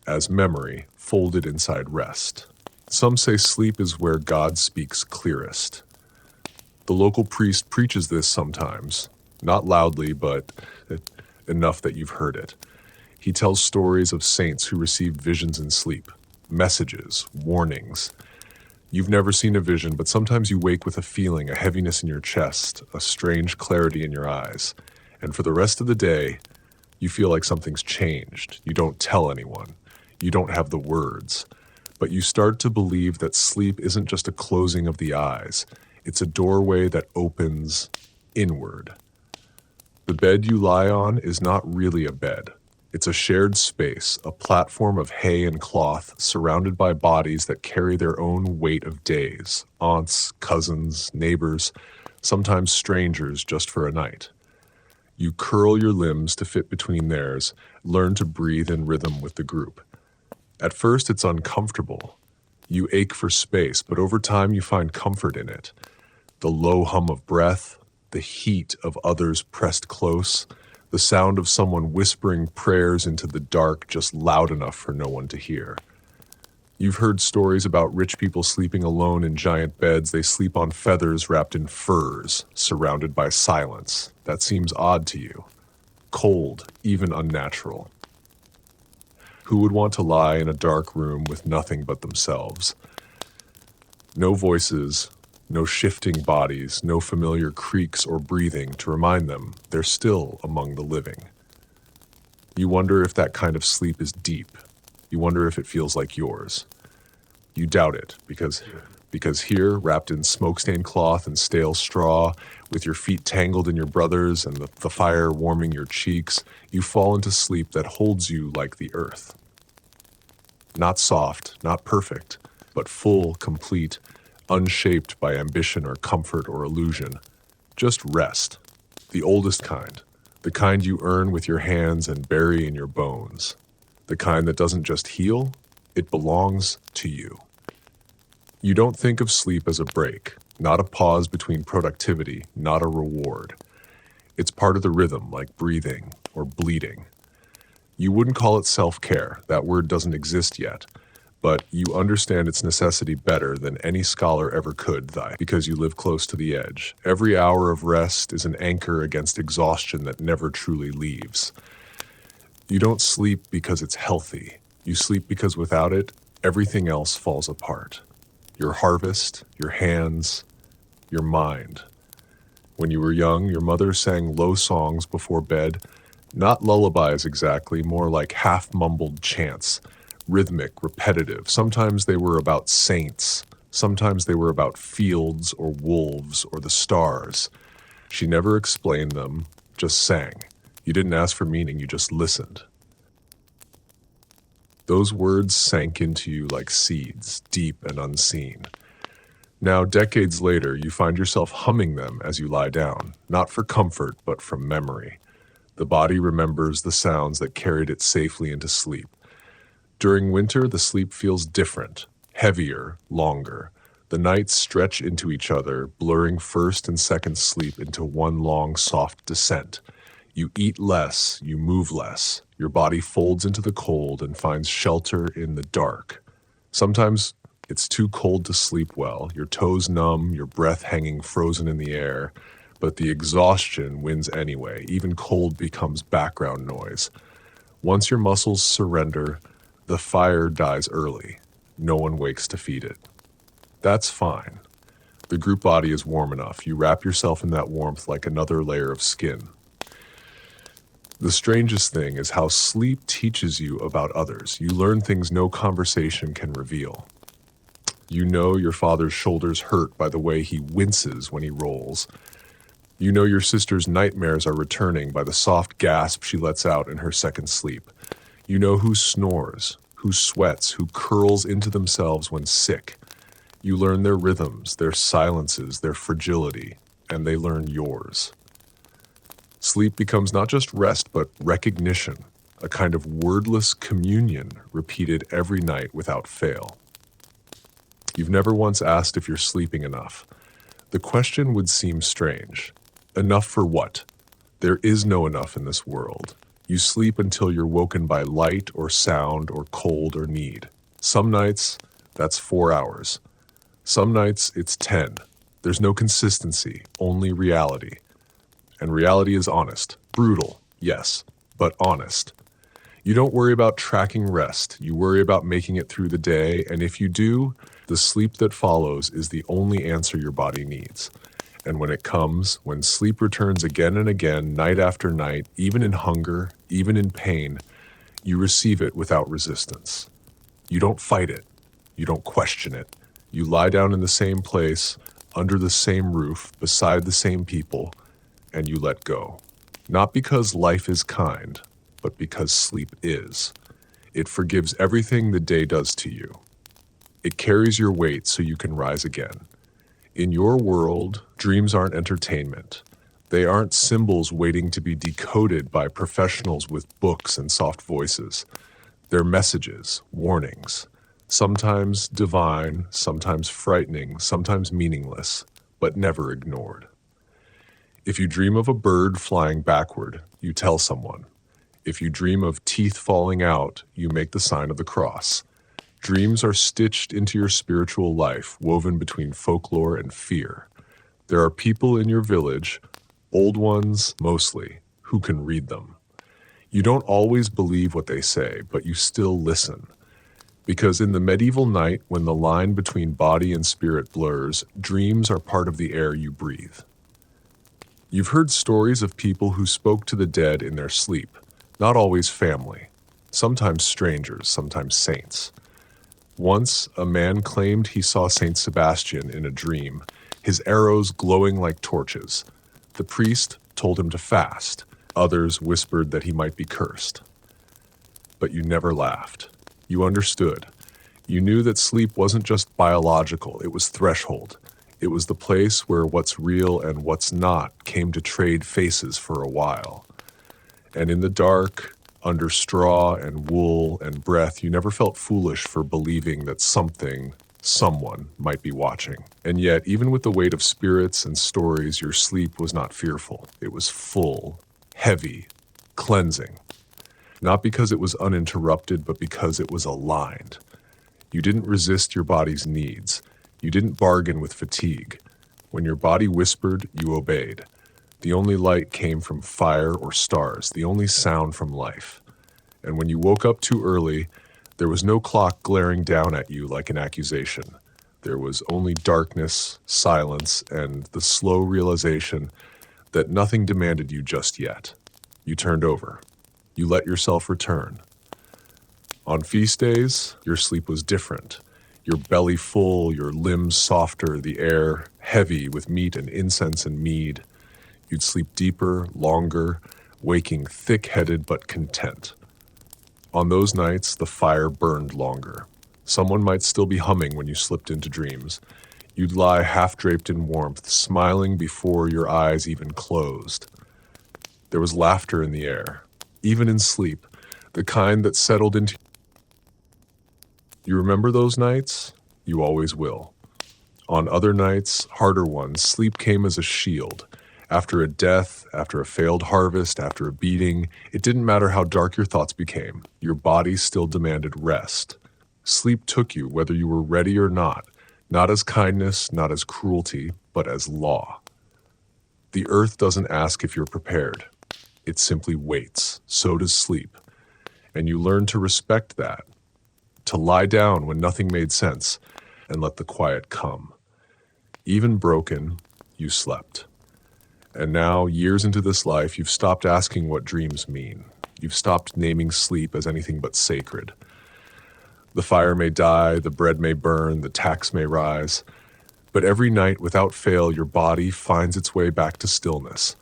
as memory, folded inside rest. Some say sleep is where God speaks clearest. The local priest preaches this sometimes, not loudly, but enough that you've heard it. He tells stories of saints who received visions in sleep, messages, warnings. You've never seen a vision, but sometimes you wake with a feeling, a heaviness in your chest, a strange clarity in your eyes. And for the rest of the day, you feel like something's changed. You don't tell anyone. You don't have the words. But you start to believe that sleep isn't just a closing of the eyes. It's a doorway that opens inward. The bed you lie on is not really a bed. It's a shared space, a platform of hay and cloth surrounded by bodies that carry their own weight of days, aunts, cousins, neighbors, sometimes strangers just for a night. You curl your limbs to fit between theirs, learn to breathe in rhythm with the group. At first, it's uncomfortable. You ache for space, but over time you find comfort in it. The low hum of breath, the heat of others pressed close, the sound of someone whispering prayers into the dark just loud enough for no one to hear. You've heard stories about rich people sleeping alone in giant beds. They sleep on feathers wrapped in furs, surrounded by silence. That seems odd to you. Cold, even unnatural. Who would want to lie in a dark room with nothing but themselves? No voices, no shifting bodies, no familiar creaks or breathing to remind them they're still among the living. You wonder if that kind of sleep is deep. You wonder if it feels like yours. You doubt it because here, wrapped in smoke-stained cloth and stale straw, with your feet tangled in your brother's and the fire warming your cheeks, you fall into sleep that holds you like the earth. Not soft, not perfect, but full, complete, unshaped by ambition or comfort or illusion. Just rest. The oldest kind. The kind you earn with your hands and bury in your bones. The kind that doesn't just heal, it belongs to you. You don't think of sleep as a break, not a pause between productivity, not a reward. It's part of the rhythm, like breathing or bleeding. You wouldn't call it self-care, that word doesn't exist yet, but you understand its necessity better than any scholar ever could, because you live close to the edge. Every hour of rest is an anchor against exhaustion that never truly leaves. You don't sleep because it's healthy. You sleep because without it, everything else falls apart. Your harvest, your hands, your mind. When you were young, your mother sang low songs before bed, not lullabies exactly, more like half-mumbled chants, rhythmic, repetitive. Sometimes they were about saints. Sometimes they were about fields or wolves or the stars. She never explained them, just sang. You didn't ask for meaning, you just listened. Those words sank into you like seeds, deep and unseen. Now, decades later, you find yourself humming them as you lie down, not for comfort, but from memory. The body remembers the sounds that carried it safely into sleep. During winter, the sleep feels different, heavier, longer. The nights stretch into each other, blurring first and second sleep into one long, soft descent. You eat less, you move less. Your body folds into the cold and finds shelter in the dark. Sometimes it's too cold to sleep well, your toes numb, your breath hanging frozen in the air, but the exhaustion wins anyway. Even cold becomes background noise. Once your muscles surrender, the fire dies early. No one wakes to feed it. That's fine. The group body is warm enough. You wrap yourself in that warmth like another layer of skin. The strangest thing is how sleep teaches you about others. You learn things no conversation can reveal. You know your father's shoulders hurt by the way he winces when he rolls. You know your sister's nightmares are returning by the soft gasp she lets out in her second sleep. You know who snores, who sweats, who curls into themselves when sick. You learn their rhythms, their silences, their fragility, and they learn yours. Sleep becomes not just rest, but recognition, a kind of wordless communion repeated every night without fail. You've never once asked if you're sleeping enough. The question would seem strange. Enough for what? There is no enough in this world. You sleep until you're woken by light or sound or cold or need. Some nights, that's 4 hours. Some nights, it's 10. There's no consistency, only reality. And reality is honest. Brutal, yes, but honest. You don't worry about tracking rest. You worry about making it through the day, and if you do, the sleep that follows is the only answer your body needs. And when it comes, when sleep returns again and again, night after night, even in hunger, even in pain, you receive it without resistance. You don't fight it. You don't question it. You lie down in the same place, under the same roof, beside the same people, and you let go. Not because life is kind, but because sleep is. It forgives everything the day does to you. It carries your weight so you can rise again. In your world, dreams aren't entertainment. They aren't symbols waiting to be decoded by professionals with books and soft voices. They're messages, warnings, sometimes divine, sometimes frightening, sometimes meaningless, but never ignored. If you dream of a bird flying backward, you tell someone. If you dream of teeth falling out, you make the sign of the cross. Dreams are stitched into your spiritual life, woven between folklore and fear. There are people in your village, old ones mostly, who can read them. You don't always believe what they say, but you still listen. Because in the medieval night, when the line between body and spirit blurs, dreams are part of the air you breathe. You've heard stories of people who spoke to the dead in their sleep. Not always family, sometimes strangers, sometimes saints. Once, a man claimed he saw Saint Sebastian in a dream, his arrows glowing like torches. The priest told him to fast. Others whispered that he might be cursed. But you never laughed. You understood. You knew that sleep wasn't just biological, it was threshold. It was the place where what's real and what's not came to trade faces for a while. And in the dark, under straw and wool and breath, you never felt foolish for believing that someone might be watching. And yet, even with the weight of spirits and stories, your sleep was not fearful. It was full, heavy, cleansing. Not because it was uninterrupted, but because it was aligned. You didn't resist your body's needs. You didn't bargain with fatigue. When your body whispered, you obeyed. The only light came from fire or stars, the only sound from life. And when you woke up too early, there was no clock glaring down at you like an accusation. There was only darkness, silence, and the slow realization that nothing demanded you just yet. You turned over. You let yourself return. On feast days, your sleep was different. Your belly full, your limbs softer, the air heavy with meat and incense and mead. You'd sleep deeper, longer, waking thick-headed but content. On those nights, the fire burned longer. Someone might still be humming when you slipped into dreams. You'd lie half-draped in warmth, smiling before your eyes even closed. There was laughter in the air, even in sleep, the kind that settled into. You remember those nights? You always will. On other nights, harder ones, sleep came as a shield. After a death, after a failed harvest, after a beating, it didn't matter how dark your thoughts became. Your body still demanded rest. Sleep took you whether you were ready or not as kindness, not as cruelty, but as law. The earth doesn't ask if you're prepared. It simply waits. So does sleep. And you learn to respect that, to lie down when nothing made sense, and let the quiet come. Even broken, you slept. And now, years into this life, you've stopped asking what dreams mean. You've stopped naming sleep as anything but sacred. The fire may die, the bread may burn, the tax may rise, but every night, without fail, your body finds its way back to stillness,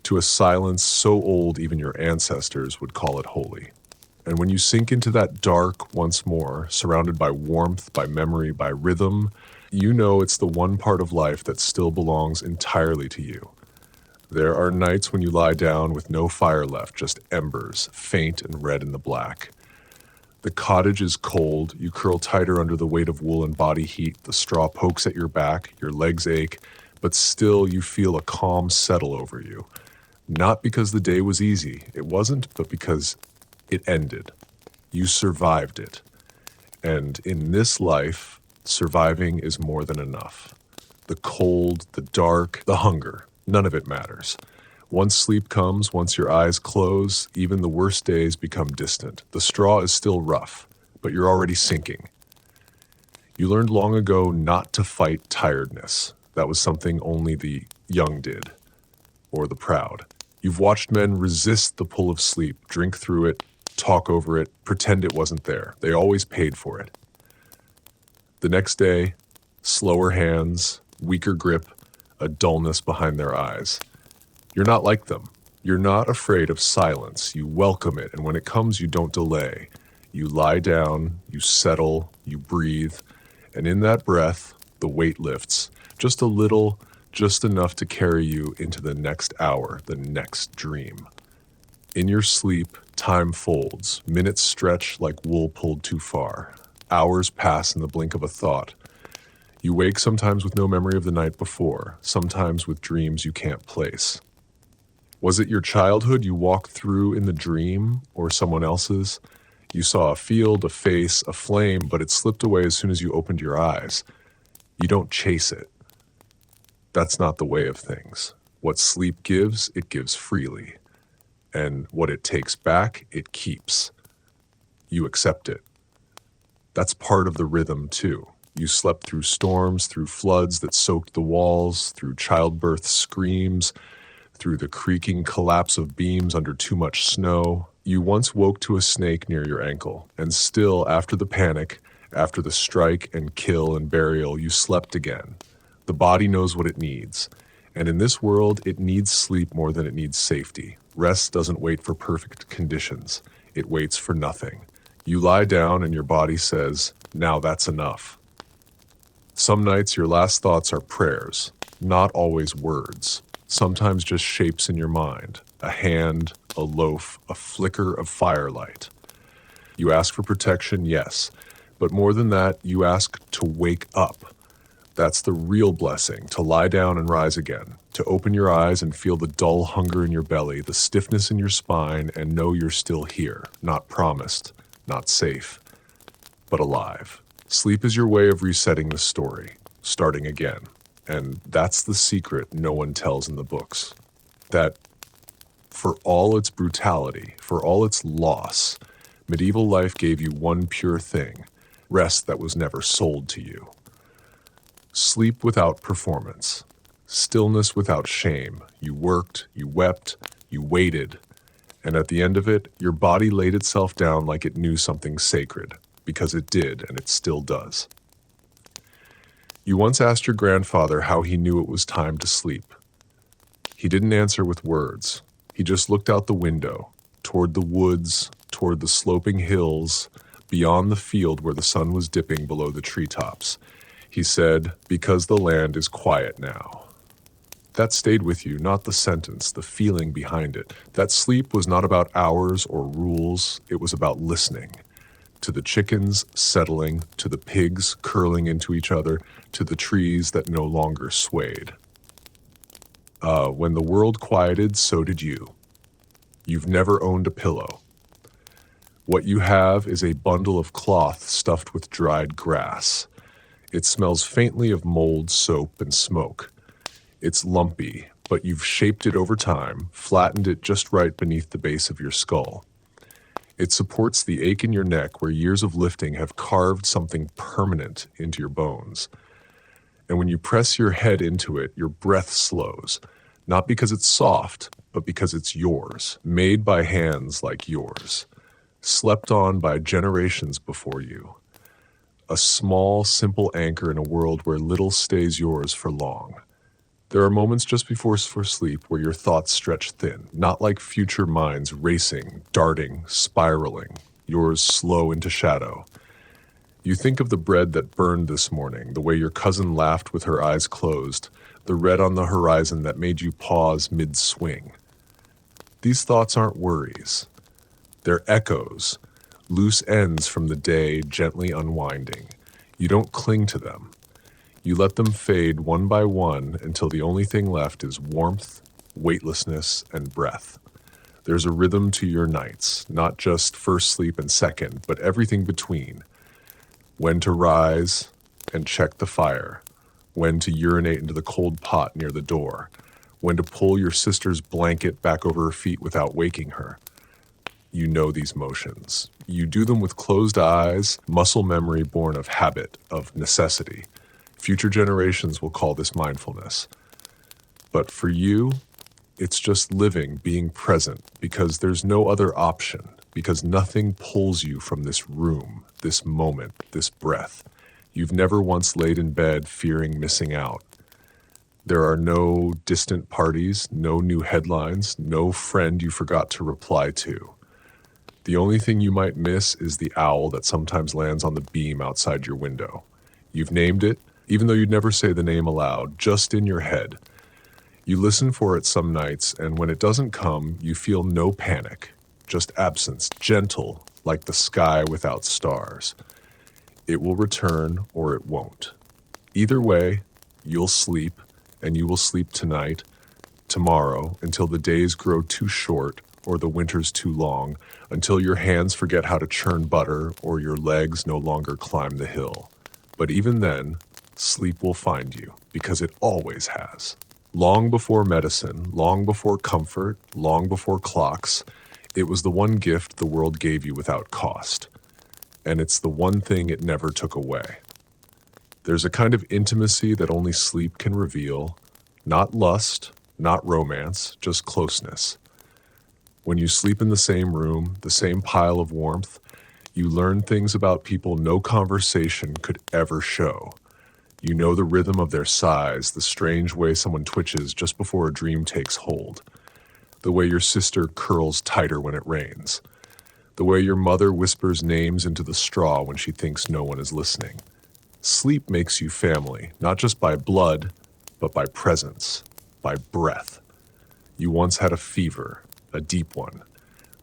to a silence so old even your ancestors would call it holy. And when you sink into that dark once more, surrounded by warmth, by memory, by rhythm, you know it's the one part of life that still belongs entirely to you. There are nights when you lie down with no fire left, just embers, faint and red in the black. The cottage is cold, you curl tighter under the weight of wool and body heat, the straw pokes at your back, your legs ache, but still you feel a calm settle over you. Not because the day was easy, it wasn't, but because it ended. You survived it. And in this life, surviving is more than enough. The cold, the dark, the hunger. None of it matters. Once sleep comes, once your eyes close, even the worst days become distant. The straw is still rough, but you're already sinking. You learned long ago not to fight tiredness. That was something only the young did, or the proud. You've watched men resist the pull of sleep, drink through it, talk over it, pretend it wasn't there. They always paid for it. The next day, slower hands, weaker grip, a dullness behind their eyes. You're not like them. You're not afraid of silence. You welcome it, and when it comes, you don't delay. You lie down, you settle, you breathe, and in that breath, the weight lifts. Just a little, just enough to carry you into the next hour, the next dream. In your sleep, time folds. Minutes stretch like wool pulled too far. Hours pass in the blink of a thought. You wake sometimes with no memory of the night before, sometimes with dreams you can't place. Was it your childhood you walked through in the dream, or someone else's? You saw a field, a face, a flame, but it slipped away as soon as you opened your eyes. You don't chase it. That's not the way of things. What sleep gives, it gives freely. And what it takes back, it keeps. You accept it. That's part of the rhythm, too. You slept through storms, through floods that soaked the walls, through childbirth screams, through the creaking collapse of beams under too much snow, You once woke to a snake near your ankle, and still, after the panic, after the strike and kill and burial, you slept again. The body knows what it needs. And in this world, it needs sleep more than it needs safety. Rest doesn't wait for perfect conditions. It waits for nothing. You lie down and your body says, "Now that's enough." Some nights your last thoughts are prayers, not always words. Sometimes just shapes in your mind, a hand, a loaf, a flicker of firelight. You ask for protection, yes, but more than that, you ask to wake up. That's the real blessing, to lie down and rise again, to open your eyes and feel the dull hunger in your belly, the stiffness in your spine, and know you're still here, not promised, not safe, but alive. Sleep is your way of resetting the story, starting again. And that's the secret no one tells in the books. That for all its brutality, for all its loss, medieval life gave you one pure thing, rest that was never sold to you. Sleep without performance, stillness without shame. You worked, you wept, you waited, and at the end of it, your body laid itself down like it knew something sacred, because it did, and it still does. You once asked your grandfather how he knew it was time to sleep. He didn't answer with words. He just looked out the window, toward the woods, toward the sloping hills, beyond the field where the sun was dipping below the treetops. He said, "Because the land is quiet now." That stayed with you, not the sentence, the feeling behind it. That sleep was not about hours or rules, it was about listening. To the chickens settling, to the pigs curling into each other, to the trees that no longer swayed. When the world quieted, so did you. You've never owned a pillow. What you have is a bundle of cloth stuffed with dried grass. It smells faintly of mold, soap, and smoke. It's lumpy, but you've shaped it over time, flattened it just right beneath the base of your skull. It supports the ache in your neck where years of lifting have carved something permanent into your bones. And when you press your head into it, your breath slows, not because it's soft, but because it's yours, made by hands like yours, slept on by generations before you. A small, simple anchor in a world where little stays yours for long. There are moments just before sleep where your thoughts stretch thin, not like future minds racing, darting, spiraling, yours slow into shadow. You think of the bread that burned this morning, the way your cousin laughed with her eyes closed, the red on the horizon that made you pause mid-swing. These thoughts aren't worries. They're echoes, loose ends from the day gently unwinding. You don't cling to them. You let them fade one by one until the only thing left is warmth, weightlessness, and breath. There's a rhythm to your nights, not just first sleep and second, but everything between. When to rise and check the fire, when to urinate into the cold pot near the door, when to pull your sister's blanket back over her feet without waking her. You know these motions. You do them with closed eyes, muscle memory born of habit, of necessity. Future generations will call this mindfulness. But for you, it's just living, being present, because there's no other option, because nothing pulls you from this room, this moment, this breath. You've never once laid in bed fearing missing out. There are no distant parties, no new headlines, no friend you forgot to reply to. The only thing you might miss is the owl that sometimes lands on the beam outside your window. You've named it, even though you'd never say the name aloud, just in your head. You listen for it some nights, and when it doesn't come, you feel no panic, just absence, gentle, like the sky without stars. It will return or it won't. Either way, you'll sleep, and you will sleep tonight, tomorrow, until the days grow too short or the winters too long, until your hands forget how to churn butter or your legs no longer climb the hill. But even then, sleep will find you, because it always has. Long before medicine, long before comfort, long before clocks, it was the one gift the world gave you without cost. And it's the one thing it never took away. There's a kind of intimacy that only sleep can reveal, not lust, not romance, just closeness. When you sleep in the same room, the same pile of warmth, you learn things about people no conversation could ever show. You know the rhythm of their sighs, the strange way someone twitches just before a dream takes hold, the way your sister curls tighter when it rains, the way your mother whispers names into the straw when she thinks no one is listening. Sleep makes you family, not just by blood, but by presence, by breath. You once had a fever, a deep one,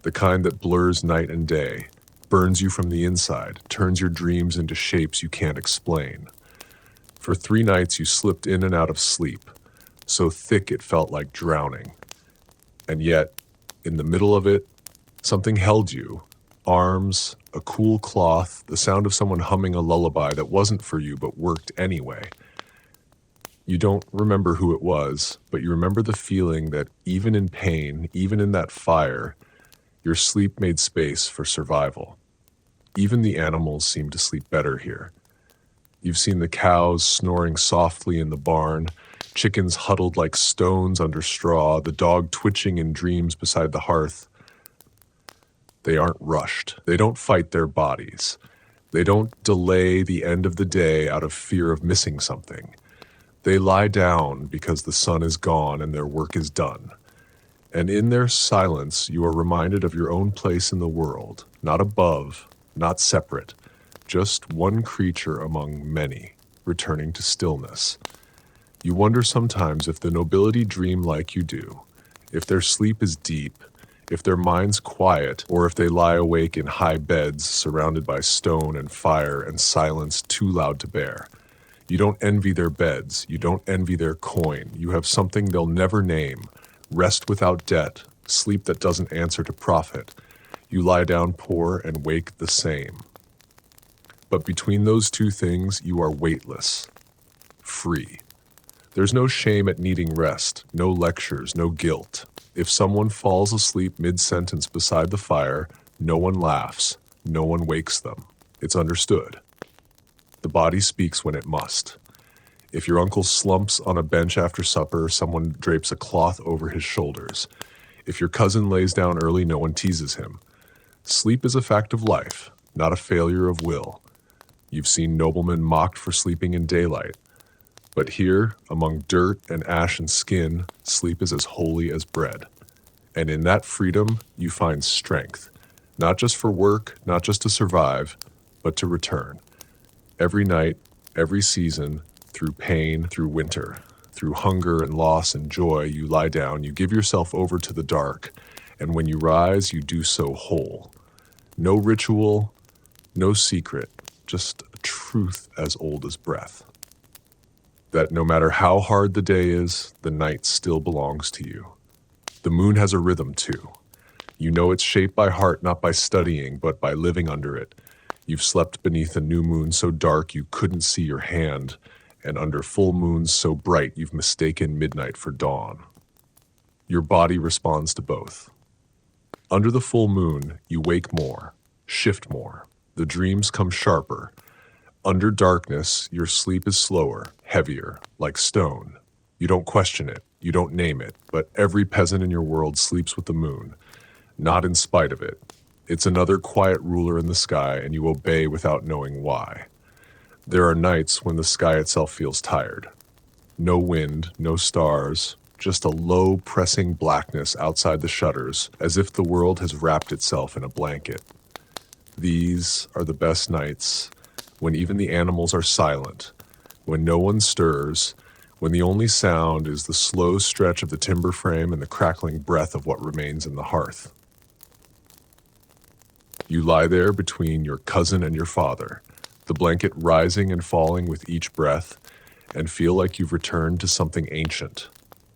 the kind that blurs night and day, burns you from the inside, turns your dreams into shapes you can't explain. For 3 nights you slipped in and out of sleep, so thick it felt like drowning. And yet, in the middle of it, something held you. Arms, a cool cloth, the sound of someone humming a lullaby that wasn't for you but worked anyway. You don't remember who it was, but you remember the feeling that even in pain, even in that fire, your sleep made space for survival. Even the animals seem to sleep better here. You've seen the cows snoring softly in the barn, chickens huddled like stones under straw, the dog twitching in dreams beside the hearth. They aren't rushed. They don't fight their bodies. They don't delay the end of the day out of fear of missing something. They lie down because the sun is gone and their work is done. And in their silence, you are reminded of your own place in the world, not above, not separate, just one creature among many, returning to stillness. You wonder sometimes if the nobility dream like you do, if their sleep is deep, if their mind's quiet, or if they lie awake in high beds surrounded by stone and fire and silence too loud to bear. You don't envy their beds, you don't envy their coin, you have something they'll never name, rest without debt, sleep that doesn't answer to profit. You lie down poor and wake the same. But between those two things, you are weightless, free. There's no shame at needing rest, no lectures, no guilt. If someone falls asleep mid-sentence beside the fire, no one laughs, no one wakes them. It's understood. The body speaks when it must. If your uncle slumps on a bench after supper, someone drapes a cloth over his shoulders. If your cousin lays down early, no one teases him. Sleep is a fact of life, not a failure of will. You've seen noblemen mocked for sleeping in daylight. But here, among dirt and ash and skin, sleep is as holy as bread. And in that freedom, you find strength, not just for work, not just to survive, but to return. Every night, every season, through pain, through winter, through hunger and loss and joy, you lie down, you give yourself over to the dark, and when you rise, you do so whole. No ritual, no secret, just a truth as old as breath. That no matter how hard the day is, the night still belongs to you. The moon has a rhythm too. You know it's shaped by heart, not by studying, but by living under it. You've slept beneath a new moon so dark you couldn't see your hand, and under full moons so bright you've mistaken midnight for dawn. Your body responds to both. Under the full moon, you wake more, shift more. The dreams come sharper. Under darkness, your sleep is slower, heavier, like stone. You don't question it, you don't name it, but every peasant in your world sleeps with the moon, not in spite of it. It's another quiet ruler in the sky, and you obey without knowing why. There are nights when the sky itself feels tired. No wind, no stars, just a low, pressing blackness outside the shutters, as if the world has wrapped itself in a blanket. These are the best nights, when even the animals are silent, when no one stirs, when the only sound is the slow stretch of the timber frame and the crackling breath of what remains in the hearth. You lie there between your cousin and your father, the blanket rising and falling with each breath, and feel like you've returned to something ancient,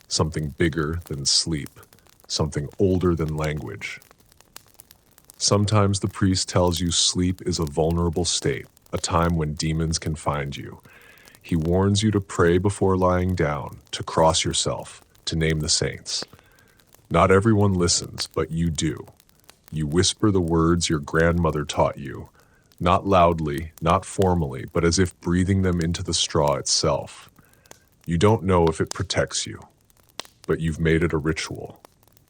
something bigger than sleep, something older than language. Sometimes the priest tells you sleep is a vulnerable state, a time when demons can find you. He warns you to pray before lying down, to cross yourself, to name the saints. Not everyone listens, but you do. You whisper the words your grandmother taught you, not loudly, not formally, but as if breathing them into the straw itself. You don't know if it protects you, but you've made it a ritual,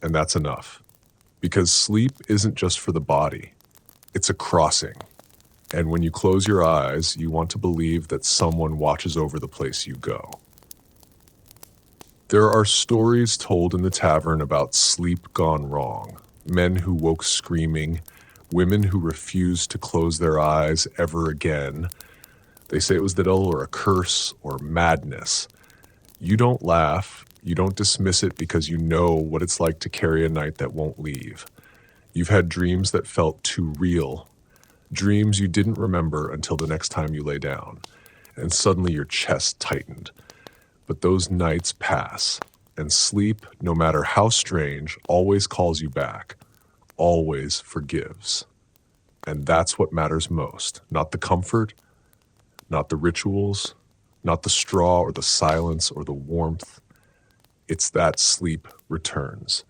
and that's enough. Because sleep isn't just for the body, it's a crossing. And when you close your eyes, you want to believe that someone watches over the place you go. There are stories told in the tavern about sleep gone wrong, men who woke screaming, women who refused to close their eyes ever again. They say it was the devil or a curse or madness. You don't laugh, you don't dismiss it because you know what it's like to carry a night that won't leave. You've had dreams that felt too real, dreams you didn't remember until the next time you lay down, and suddenly your chest tightened. But those nights pass, and sleep, no matter how strange, always calls you back, always forgives. And that's what matters most, not the comfort, not the rituals, not the straw or the silence or the warmth. It's that sleep returns.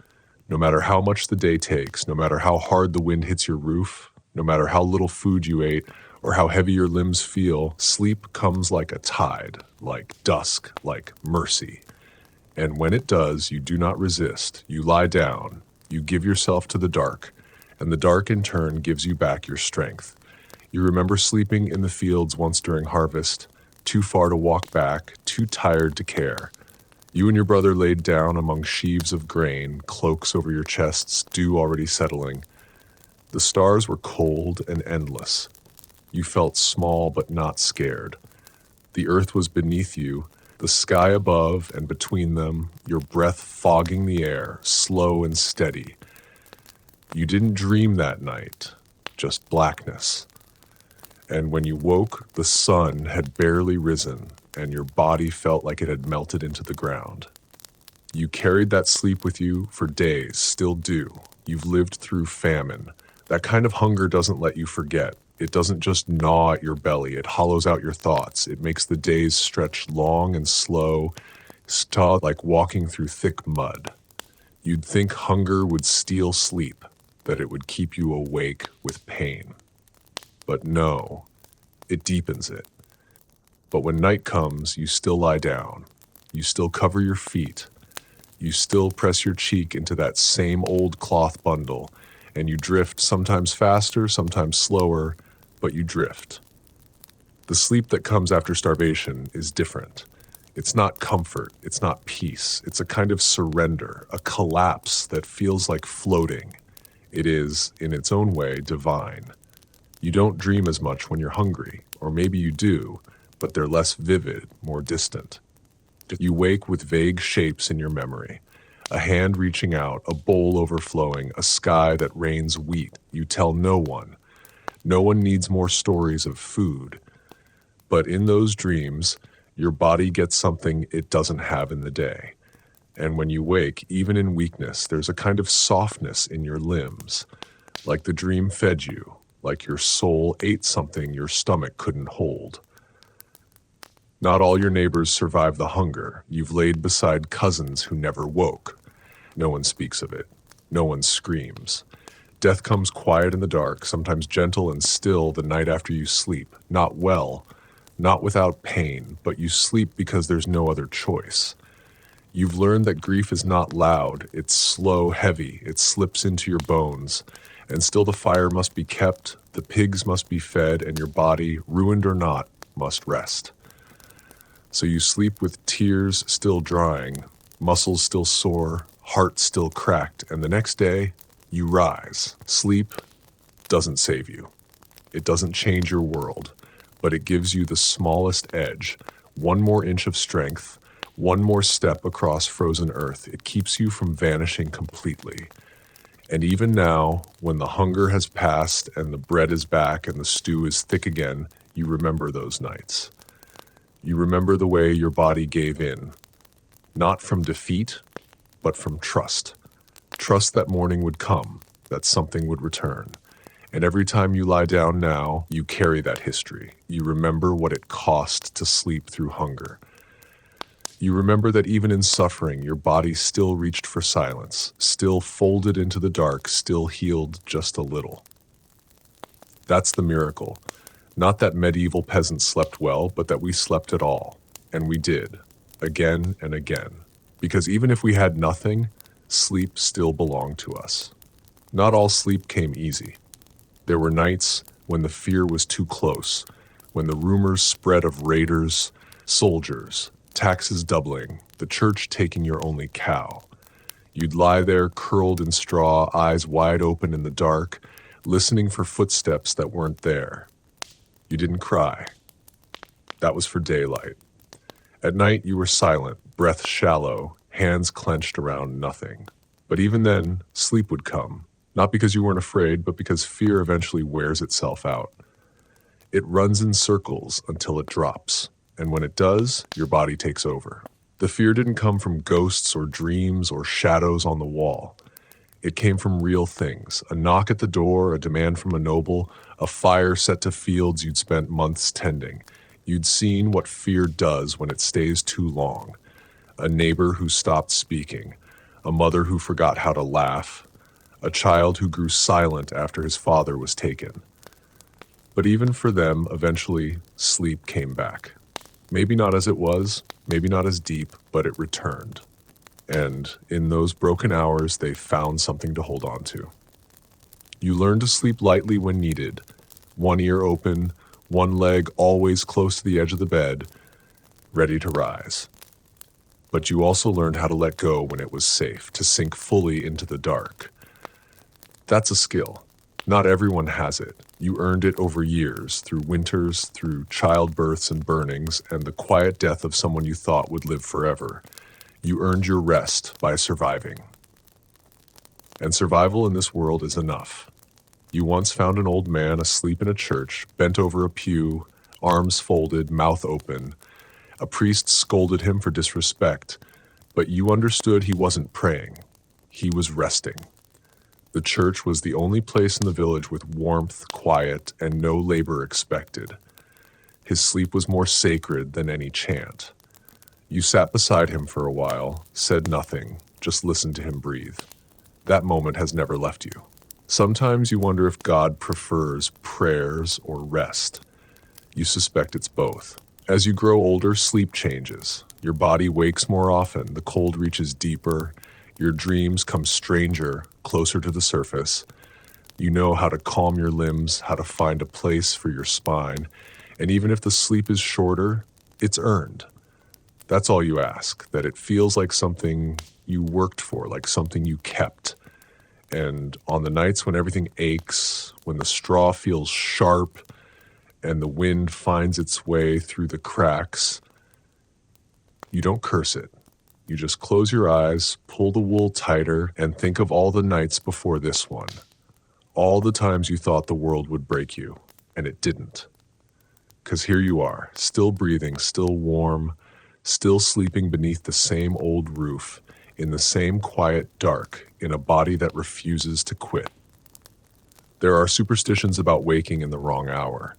No matter how much the day takes, no matter how hard the wind hits your roof, no matter how little food you ate or how heavy your limbs feel, sleep comes like a tide, like dusk, like mercy. And when it does, you do not resist. You lie down, you give yourself to the dark, and the dark in turn gives you back your strength. You remember sleeping in the fields once during harvest, too far to walk back, too tired to care. You and your brother laid down among sheaves of grain, cloaks over your chests, dew already settling. The stars were cold and endless. You felt small but not scared. The earth was beneath you, the sky above and between them, your breath fogging the air, slow and steady. You didn't dream that night, just blackness. And when you woke, the sun had barely risen, and your body felt like it had melted into the ground. You carried that sleep with you for days, still do. You've lived through famine. That kind of hunger doesn't let you forget. It doesn't just gnaw at your belly, it hollows out your thoughts. It makes the days stretch long and slow, like walking through thick mud. You'd think hunger would steal sleep, that it would keep you awake with pain. But no, it deepens it. But when night comes, you still lie down. You still cover your feet. You still press your cheek into that same old cloth bundle, and you drift, sometimes faster, sometimes slower, but you drift. The sleep that comes after starvation is different. It's not comfort, it's not peace, it's a kind of surrender, a collapse that feels like floating. It is, in its own way, divine. You don't dream as much when you're hungry, or maybe you do, but they're less vivid, more distant. You wake with vague shapes in your memory. A hand reaching out, a bowl overflowing, a sky that rains wheat. You tell no one. No one needs more stories of food. But in those dreams, your body gets something it doesn't have in the day. And when you wake, even in weakness, there's a kind of softness in your limbs, like the dream fed you, like your soul ate something your stomach couldn't hold. Not all your neighbors survive the hunger. You've laid beside cousins who never woke. No one speaks of it. No one screams. Death comes quiet in the dark, sometimes gentle and still the night after you sleep. Not well, not without pain, but you sleep because there's no other choice. You've learned that grief is not loud. It's slow, heavy. It slips into your bones. And still the fire must be kept, the pigs must be fed, and your body, ruined or not, must rest. So you sleep with tears still drying, muscles still sore, heart still cracked, and the next day, you rise. Sleep doesn't save you. It doesn't change your world, but it gives you the smallest edge, one more inch of strength, one more step across frozen earth. It keeps you from vanishing completely. And even now, when the hunger has passed and the bread is back and the stew is thick again, you remember those nights. You remember the way your body gave in, not from defeat, but from trust. Trust that morning would come, that something would return. And every time you lie down now, you carry that history. You remember what it cost to sleep through hunger. You remember that even in suffering, your body still reached for silence, still folded into the dark, still healed just a little. That's the miracle. Not that medieval peasants slept well, but that we slept at all. And we did, again and again. Because even if we had nothing, sleep still belonged to us. Not all sleep came easy. There were nights when the fear was too close, when the rumors spread of raiders, soldiers, taxes doubling, the church taking your only cow. You'd lie there curled in straw, eyes wide open in the dark, listening for footsteps that weren't there. You didn't cry. That was for daylight. At night you were silent, breath shallow, hands clenched around nothing. But even then, sleep would come, not because you weren't afraid, but because fear eventually wears itself out. It runs in circles until it drops, and when it does, your body takes over. The fear didn't come from ghosts or dreams or shadows on the wall. It came from real things, a knock at the door, a demand from a noble, a fire set to fields you'd spent months tending. You'd seen what fear does when it stays too long. A neighbor who stopped speaking, a mother who forgot how to laugh, a child who grew silent after his father was taken. But even for them, eventually, sleep came back. Maybe not as it was, maybe not as deep, but it returned. And in those broken hours, they found something to hold on to. You learn to sleep lightly when needed, one ear open, one leg always close to the edge of the bed, ready to rise. But you also learned how to let go when it was safe, to sink fully into the dark. That's a skill. Not everyone has it. You earned it over years, through winters, through childbirths and burnings, and the quiet death of someone you thought would live forever. You earned your rest by surviving. And survival in this world is enough. You once found an old man asleep in a church, bent over a pew, arms folded, mouth open. A priest scolded him for disrespect, but you understood he wasn't praying. He was resting. The church was the only place in the village with warmth, quiet, and no labor expected. His sleep was more sacred than any chant. You sat beside him for a while, said nothing, just listened to him breathe. That moment has never left you. Sometimes you wonder if God prefers prayers or rest. You suspect it's both. As you grow older, sleep changes. Your body wakes more often, the cold reaches deeper, your dreams come stranger, closer to the surface. You know how to calm your limbs, how to find a place for your spine, and even if the sleep is shorter, it's earned. That's all you ask, that it feels like something you worked for, like something you kept. And on the nights when everything aches, when the straw feels sharp, and the wind finds its way through the cracks, you don't curse it. You just close your eyes, pull the wool tighter, and think of all the nights before this one. All the times you thought the world would break you, and it didn't. 'Cause here you are, still breathing, still warm, still sleeping beneath the same old roof, in the same quiet dark, in a body that refuses to quit. There are superstitions about waking in the wrong hour.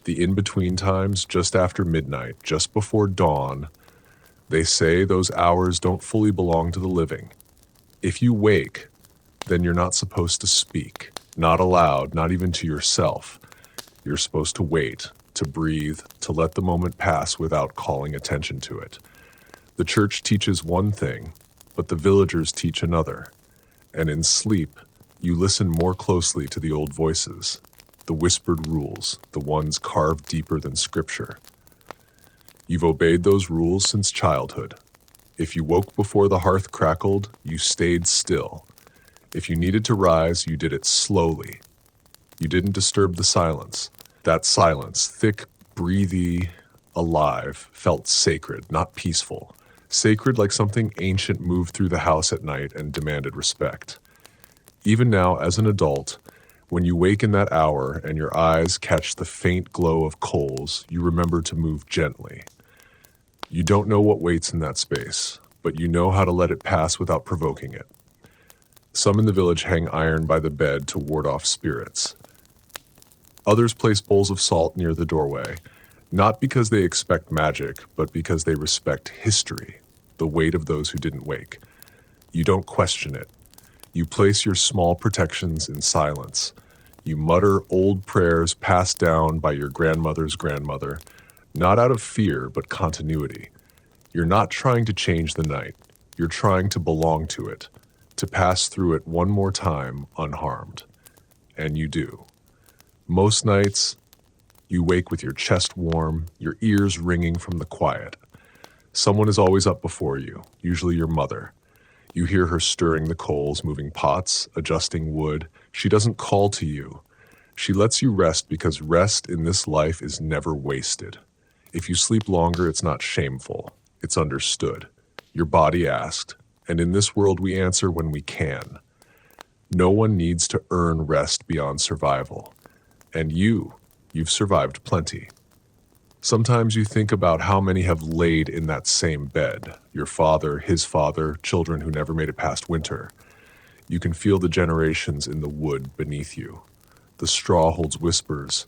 The in-between times, just after midnight, just before dawn, they say those hours don't fully belong to the living. If you wake, then you're not supposed to speak, not aloud, not even to yourself. You're supposed to wait, to breathe, to let the moment pass without calling attention to it. The church teaches one thing, but the villagers teach another. And in sleep, you listen more closely to the old voices, the whispered rules, the ones carved deeper than scripture. You've obeyed those rules since childhood. If you woke before the hearth crackled, you stayed still. If you needed to rise, you did it slowly. You didn't disturb the silence. That silence, thick, breathy, alive, felt sacred, not peaceful. Sacred like something ancient moved through the house at night and demanded respect. Even now, as an adult, when you wake in that hour and your eyes catch the faint glow of coals, you remember to move gently. You don't know what waits in that space, but you know how to let it pass without provoking it. Some in the village hang iron by the bed to ward off spirits. Others place bowls of salt near the doorway, not because they expect magic, but because they respect history, the weight of those who didn't wake. You don't question it. You place your small protections in silence. You mutter old prayers passed down by your grandmother's grandmother, not out of fear, but continuity. You're not trying to change the night. You're trying to belong to it. to pass through it one more time unharmed. And you do. Most nights, you wake with your chest warm, your ears ringing from the quiet. Someone is always up before you, usually your mother. You hear her stirring the coals, moving pots, adjusting wood. She doesn't call to you. She lets you rest because rest in this life is never wasted. If you sleep longer, it's not shameful. It's understood. Your body asked, and in this world we answer when we can. No one needs to earn rest beyond survival. And you've survived plenty. Sometimes you think about how many have laid in that same bed. Your father, his father, children who never made it past winter. You can feel the generations in the wood beneath you. The straw holds whispers.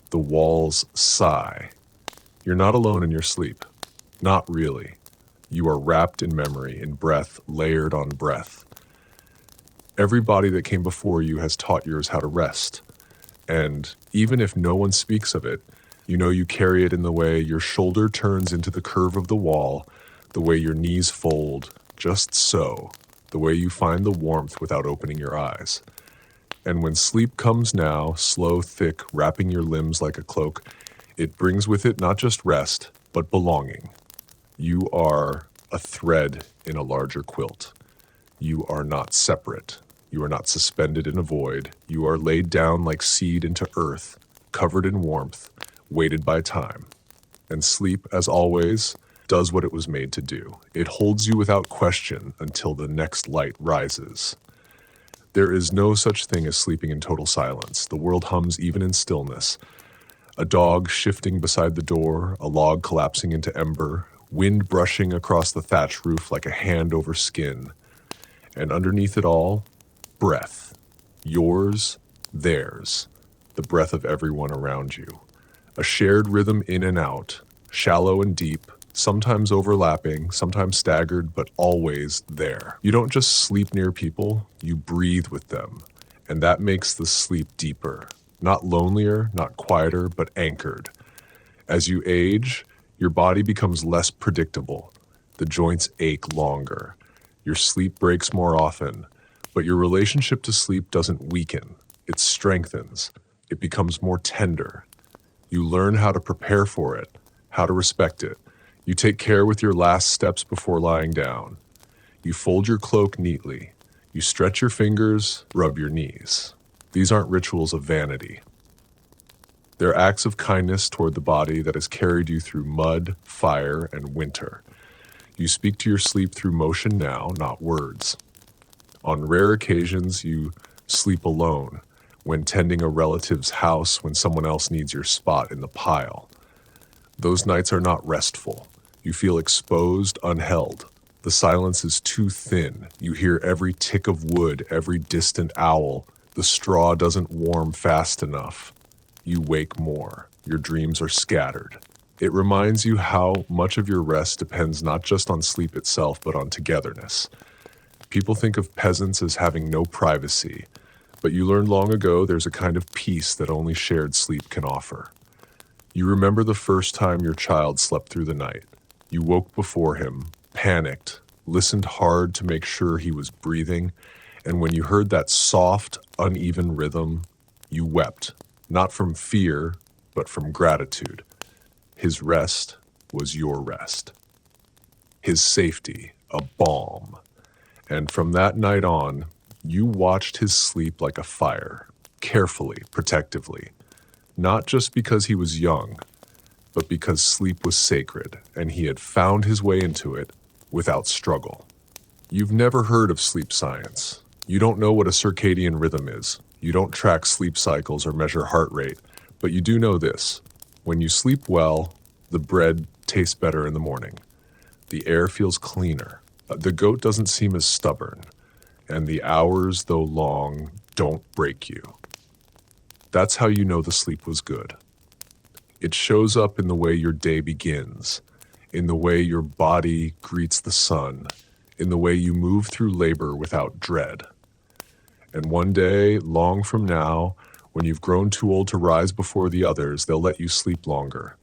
The walls sigh. You're not alone in your sleep. Not really. You are wrapped in memory, in breath, layered on breath. Every body that came before you has taught yours how to rest. And even if no one speaks of it, you know you carry it in the way your shoulder turns into the curve of the wall, the way your knees fold, just so, the way you find the warmth without opening your eyes. And when sleep comes now, slow, thick, wrapping your limbs like a cloak, it brings with it not just rest, but belonging. You are a thread in a larger quilt. You are not separate. You are not suspended in a void. You are laid down like seed into earth, covered in warmth, weighted by time. And sleep, as always, does what it was made to do. It holds you without question until the next light rises. There is no such thing as sleeping in total silence. The world hums even in stillness. A dog shifting beside the door, a log collapsing into ember, wind brushing across the thatch roof like a hand over skin. And underneath it all, breath. Yours, theirs. The breath of everyone around you. A shared rhythm in and out, shallow and deep, sometimes overlapping, sometimes staggered, but always there. You don't just sleep near people, you breathe with them. And that makes the sleep deeper. Not lonelier, not quieter, but anchored. As you age, your body becomes less predictable. The joints ache longer. Your sleep breaks more often. But your relationship to sleep doesn't weaken. It strengthens. It becomes more tender. You learn how to prepare for it, how to respect it. You take care with your last steps before lying down. You fold your cloak neatly. You stretch your fingers, rub your knees. These aren't rituals of vanity. They're acts of kindness toward the body that has carried you through mud, fire, and winter. You speak to your sleep through motion now, not words. On rare occasions, you sleep alone, when tending a relative's house when someone else needs your spot in the pile. Those nights are not restful. You feel exposed, unheld. The silence is too thin. You hear every tick of wood, every distant owl. The straw doesn't warm fast enough. You wake more. Your dreams are scattered. It reminds you how much of your rest depends not just on sleep itself, but on togetherness. People think of peasants as having no privacy, but you learned long ago there's a kind of peace that only shared sleep can offer. You remember the first time your child slept through the night. You woke before him, panicked, listened hard to make sure he was breathing, and when you heard that soft, uneven rhythm, you wept, not from fear, but from gratitude. His rest was your rest. His safety, a balm. And from that night on, you watched his sleep like a fire, carefully, protectively, not just because he was young, but because sleep was sacred and he had found his way into it without struggle. You've never heard of sleep science. You don't know what a circadian rhythm is. You don't track sleep cycles or measure heart rate, but you do know this. When you sleep well, the bread tastes better in the morning. The air feels cleaner. The goat doesn't seem as stubborn, and the hours, though long, don't break you. That's how you know the sleep was good. It shows up in the way your day begins, in the way your body greets the sun, in the way you move through labor without dread. And one day, long from now, when you've grown too old to rise before the others, they'll let you sleep longer.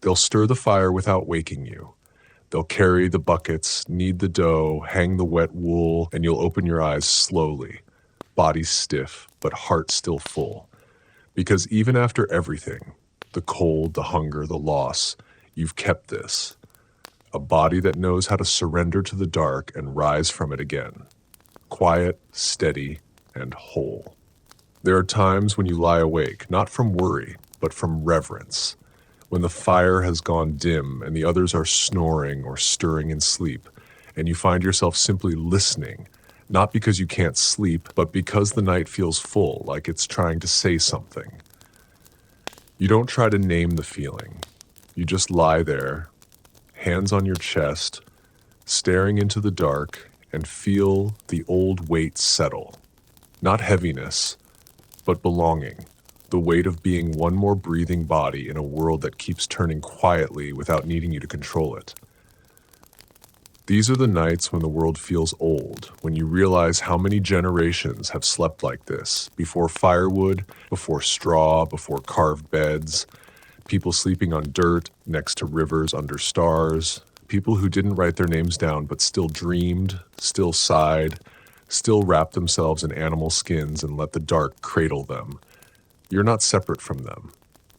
They'll stir the fire without waking you. They'll carry the buckets, knead the dough, hang the wet wool, and you'll open your eyes slowly, body stiff, but heart still full. Because even after everything, the cold, the hunger, the loss, you've kept this. A body that knows how to surrender to the dark and rise from it again. Quiet, steady, and whole. There are times when you lie awake, not from worry, but from reverence. When the fire has gone dim and the others are snoring or stirring in sleep, and you find yourself simply listening, not because you can't sleep, but because the night feels full, like it's trying to say something. You don't try to name the feeling. You just lie there, hands on your chest, staring into the dark, and feel the old weight settle. Not heaviness, but belonging. The weight of being one more breathing body in a world that keeps turning quietly without needing you to control it. These are the nights when the world feels old, when you realize how many generations have slept like this, before firewood, before straw, before carved beds, people sleeping on dirt, next to rivers under stars, people who didn't write their names down but still dreamed, still sighed, still wrapped themselves in animal skins and let the dark cradle them. You're not separate from them.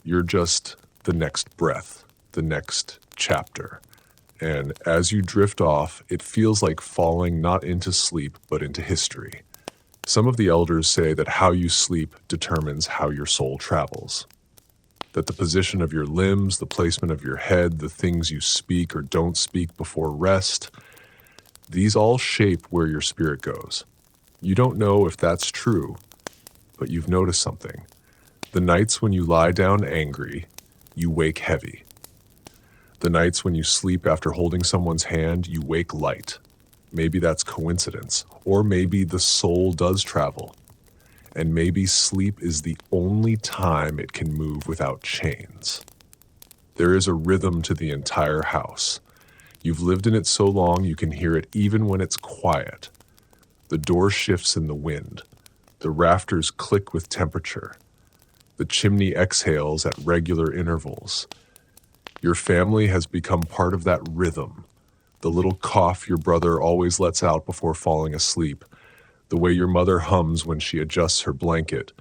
You're just the next breath, the next chapter. And as you drift off, it feels like falling not into sleep, but into history. Some of the elders say that how you sleep determines how your soul travels. That the position of your limbs, the placement of your head, the things you speak or don't speak before rest, these all shape where your spirit goes. You don't know if that's true, but you've noticed something. The nights when you lie down angry, you wake heavy. The nights when you sleep after holding someone's hand, you wake light. Maybe that's coincidence, or maybe the soul does travel. And maybe sleep is the only time it can move without chains. There is a rhythm to the entire house. You've lived in it so long you can hear it even when it's quiet. The door shifts in the wind. The rafters click with temperature. The chimney exhales at regular intervals. Your family has become part of that rhythm. The little cough your brother always lets out before falling asleep. The way your mother hums when she adjusts her blanket.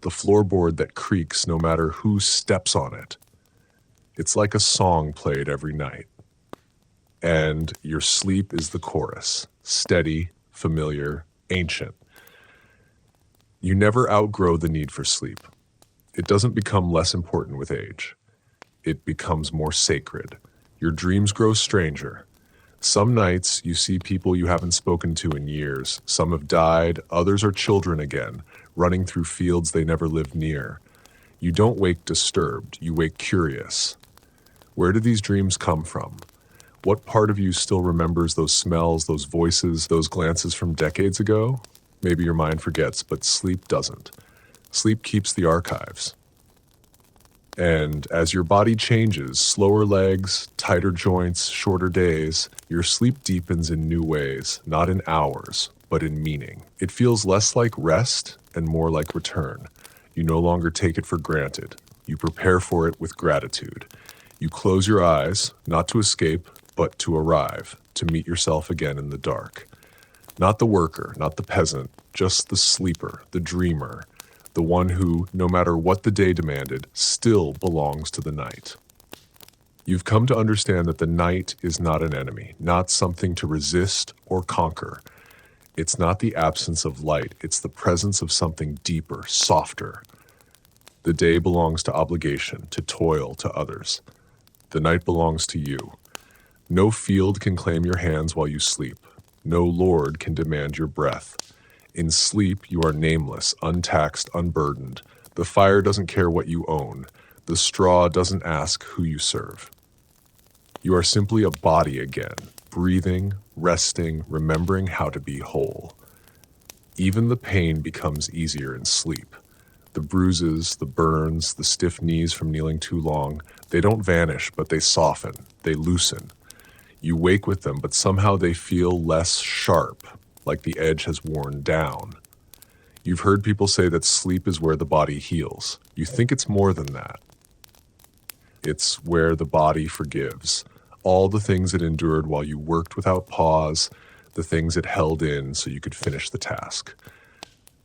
The floorboard that creaks no matter who steps on it. It's like a song played every night. And your sleep is the chorus. Steady, familiar, ancient. You never outgrow the need for sleep. It doesn't become less important with age. It becomes more sacred. Your dreams grow stranger. Some nights you see people you haven't spoken to in years. Some have died, others are children again, running through fields they never lived near. You don't wake disturbed, you wake curious. Where do these dreams come from? What part of you still remembers those smells, those voices, those glances from decades ago? Maybe your mind forgets, but sleep doesn't. Sleep keeps the archives. And as your body changes, slower legs, tighter joints, shorter days, your sleep deepens in new ways, not in hours, but in meaning. It feels less like rest and more like return. You no longer take it for granted. You prepare for it with gratitude. You close your eyes, not to escape, but to arrive, to meet yourself again in the dark. Not the worker, not the peasant, just the sleeper, the dreamer, the one who, no matter what the day demanded, still belongs to the night. You've come to understand that the night is not an enemy, not something to resist or conquer. It's not the absence of light, it's the presence of something deeper, softer. The day belongs to obligation, to toil, to others. The night belongs to you. No field can claim your hands while you sleep. No lord can demand your breath. In sleep, you are nameless, untaxed, unburdened. The fire doesn't care what you own. The straw doesn't ask who you serve. You are simply a body again, breathing, resting, remembering how to be whole. Even the pain becomes easier in sleep. The bruises, the burns, the stiff knees from kneeling too long, they don't vanish, but they soften, they loosen. You wake with them, but somehow they feel less sharp, like the edge has worn down. You've heard people say that sleep is where the body heals. You think it's more than that. It's where the body forgives. all the things it endured while you worked without pause, the things it held in so you could finish the task.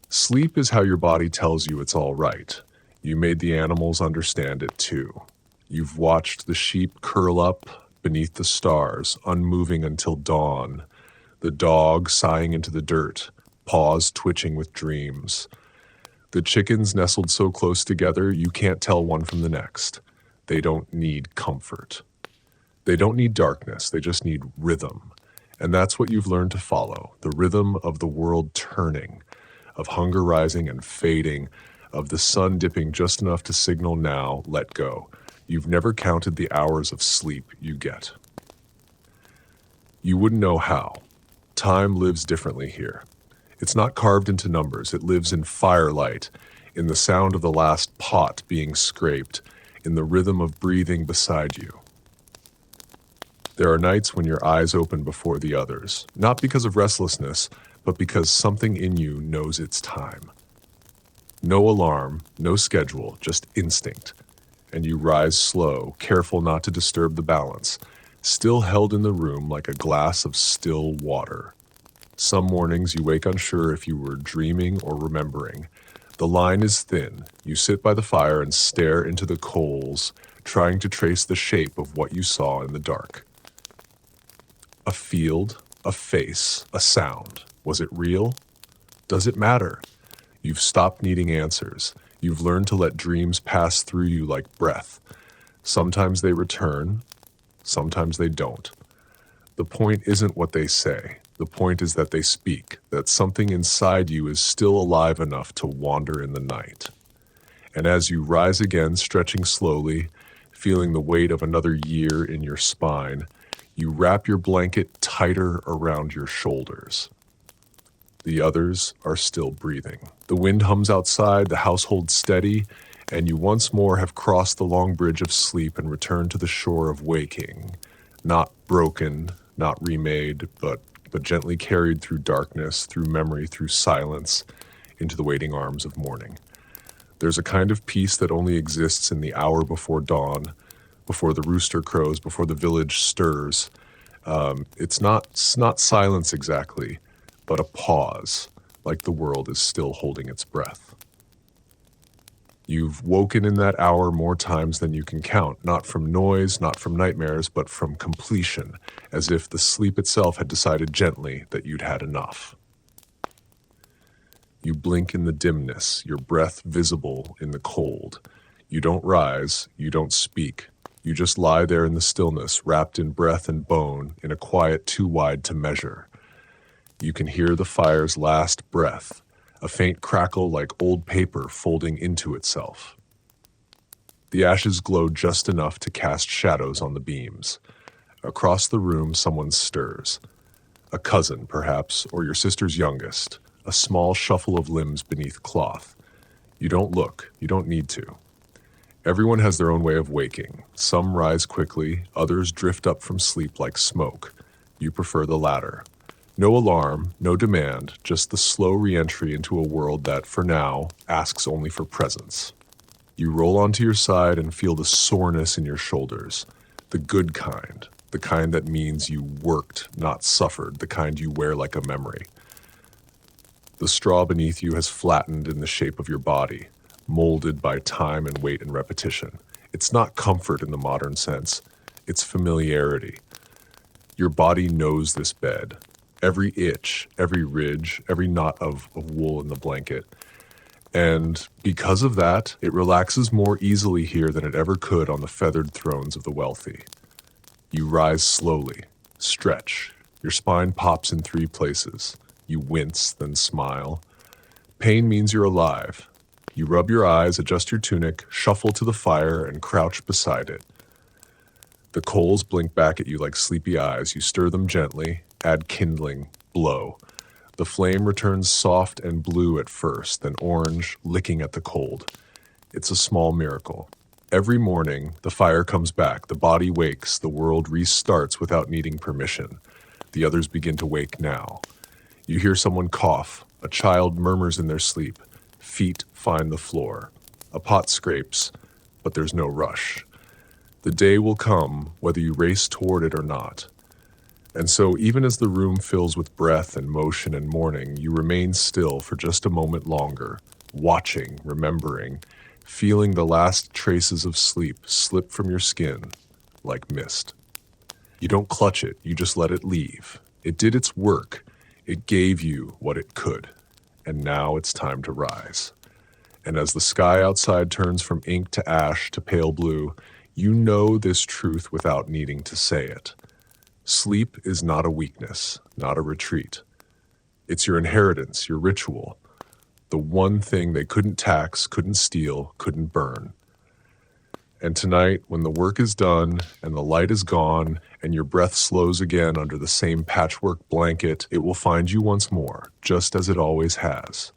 Sleep is how your body tells you it's all right. You made the animals understand it too. You've watched the sheep curl up beneath the stars, unmoving until dawn, the dog sighing into the dirt, paws twitching with dreams. The chickens nestled so close together you can't tell one from the next. They don't need comfort. They don't need darkness, they just need rhythm. And that's what you've learned to follow, the rhythm of the world turning, of hunger rising and fading, of the sun dipping just enough to signal now, let go. You've never counted the hours of sleep you get. You wouldn't know how. Time lives differently here. It's not carved into numbers, it lives in firelight, in the sound of the last pot being scraped, in the rhythm of breathing beside you. There are nights when your eyes open before the others, not because of restlessness, but because something in you knows it's time. No alarm, no schedule, just instinct. And you rise slow, careful not to disturb the balance, still held in the room like a glass of still water. Some mornings you wake unsure if you were dreaming or remembering. The line is thin. You sit by the fire and stare into the coals, trying to trace the shape of what you saw in the dark. A field, a face, a sound. Was it real? Does it matter? You've stopped needing answers. You've learned to let dreams pass through you like breath. Sometimes they return, sometimes they don't. The point isn't what they say. The point is that they speak, that something inside you is still alive enough to wander in the night. And as you rise again, stretching slowly, feeling the weight of another year in your spine, you wrap your blanket tighter around your shoulders. The others are still breathing. The wind hums outside, the house holds steady, and you once more have crossed the long bridge of sleep and returned to the shore of waking, not broken, not remade, but gently carried through darkness, through memory, through silence, into the waiting arms of morning. There's a kind of peace that only exists in the hour before dawn, before the rooster crows, before the village stirs. It's not silence exactly, but a pause, like the world is still holding its breath. You've woken in that hour more times than you can count, not from noise, not from nightmares, but from completion, as if the sleep itself had decided gently that you'd had enough. You blink in the dimness, your breath visible in the cold. You don't rise, you don't speak. You just lie there in the stillness, wrapped in breath and bone, in a quiet too wide to measure. You can hear the fire's last breath, a faint crackle like old paper folding into itself. The ashes glow just enough to cast shadows on the beams. Across the room, someone stirs. A cousin, perhaps, or your sister's youngest, a small shuffle of limbs beneath cloth. You don't look, you don't need to. Everyone has their own way of waking. Some rise quickly, others drift up from sleep like smoke. You prefer the latter. No alarm, no demand, just the slow re-entry into a world that, for now, asks only for presence. You roll onto your side and feel the soreness in your shoulders. The good kind, the kind that means you worked, not suffered, the kind you wear like a memory. The straw beneath you has flattened in the shape of your body, molded by time and weight and repetition. It's not comfort in the modern sense, it's familiarity. Your body knows this bed. Every itch, every ridge, every knot of wool in the blanket. And because of that, it relaxes more easily here than it ever could on the feathered thrones of the wealthy. You rise slowly, stretch. Your spine pops in 3 places. You wince, then smile. Pain means you're alive. You rub your eyes, adjust your tunic, shuffle to the fire, and crouch beside it. The coals blink back at you like sleepy eyes. You stir them gently, add kindling, blow. The flame returns soft and blue at first, then orange, licking at the cold. It's a small miracle. Every morning, the fire comes back, the body wakes, the world restarts without needing permission. The others begin to wake now. You hear someone cough, a child murmurs in their sleep. Feet find the floor. A pot scrapes, but there's no rush. The day will come, whether you race toward it or not. And so, even as the room fills with breath and motion and mourning, you remain still for just a moment longer, watching, remembering, feeling the last traces of sleep slip from your skin like mist. You don't clutch it, you just let it leave. It did its work. It gave you what it could. And now it's time to rise. And as the sky outside turns from ink to ash to pale blue, you know this truth without needing to say it. Sleep is not a weakness, not a retreat. It's your inheritance, your ritual, the one thing they couldn't tax, couldn't steal, couldn't burn. And tonight, when the work is done and the light is gone and your breath slows again under the same patchwork blanket, it will find you once more, just as it always has.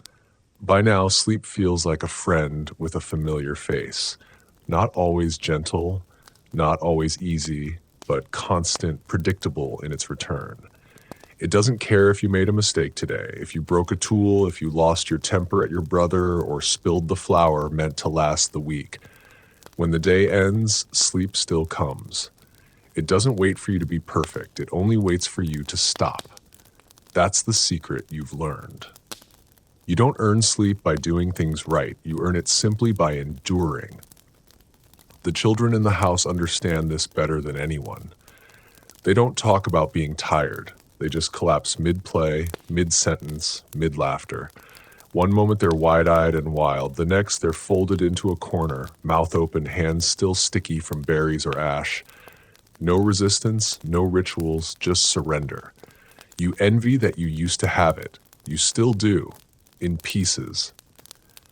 By now, sleep feels like a friend with a familiar face, not always gentle, not always easy, but constant, predictable in its return. It doesn't care if you made a mistake today, if you broke a tool, if you lost your temper at your brother, or spilled the flour meant to last the week. When the day ends, sleep still comes. It doesn't wait for you to be perfect, it only waits for you to stop. That's the secret you've learned. You don't earn sleep by doing things right, you earn it simply by enduring. The children in the house understand this better than anyone. They don't talk about being tired. They just collapse mid-play, mid-sentence, mid-laughter. One moment they're wide-eyed and wild. The next they're folded into a corner, mouth open, hands still sticky from berries or ash. No resistance, no rituals, just surrender. You envy that you used to have it. You still do, in pieces.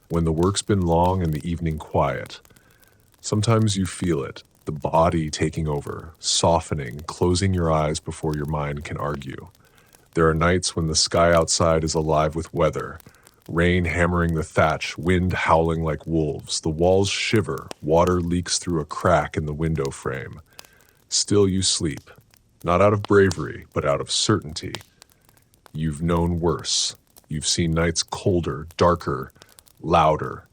When the work's been long and the evening quiet. Sometimes you feel it, the body taking over, softening, closing your eyes before your mind can argue. There are nights when the sky outside is alive with weather, rain hammering the thatch, wind howling like wolves. The walls shiver, water leaks through a crack in the window frame. Still you sleep, not out of bravery, but out of certainty. You've known worse. You've seen nights colder, darker, louder.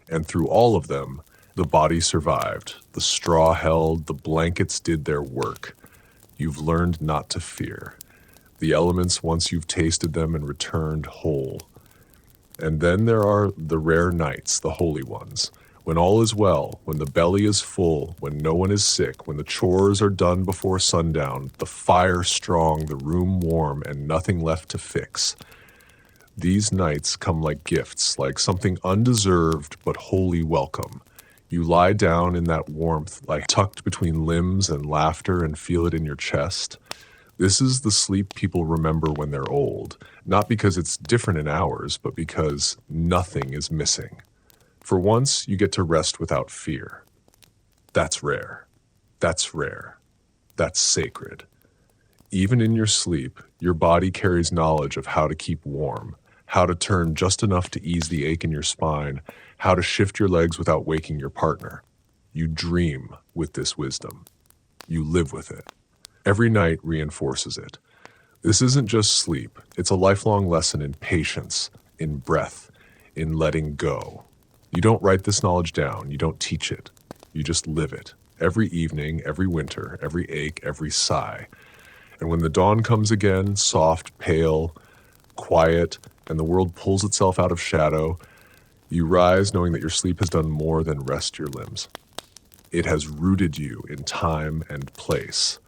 And through all of them, the body survived, the straw held, the blankets did their work. You've learned not to fear. The elements, once you've tasted them and returned whole. And then there are the rare nights, the holy ones, when all is well, when the belly is full, when no one is sick, when the chores are done before sundown, the fire strong, the room warm, and nothing left to fix. These nights come like gifts, like something undeserved but wholly welcome. You lie down in that warmth, like tucked between limbs and laughter, and feel it in your chest. This is the sleep people remember when they're old, not because it's different in hours, but because nothing is missing. For once, you get to rest without fear. That's rare. That's rare. That's sacred. Even in your sleep, your body carries knowledge of how to keep warm, how to turn just enough to ease the ache in your spine, how to shift your legs without waking your partner. You dream with this wisdom. You live with it. Every night reinforces it. This isn't just sleep. It's a lifelong lesson in patience, in breath, in letting go. You don't write this knowledge down. You don't teach it. You just live it. Every evening, every winter, every ache, every sigh. And when the dawn comes again, soft, pale, quiet, and the world pulls itself out of shadow, you rise knowing that your sleep has done more than rest your limbs. It has rooted you in time and place,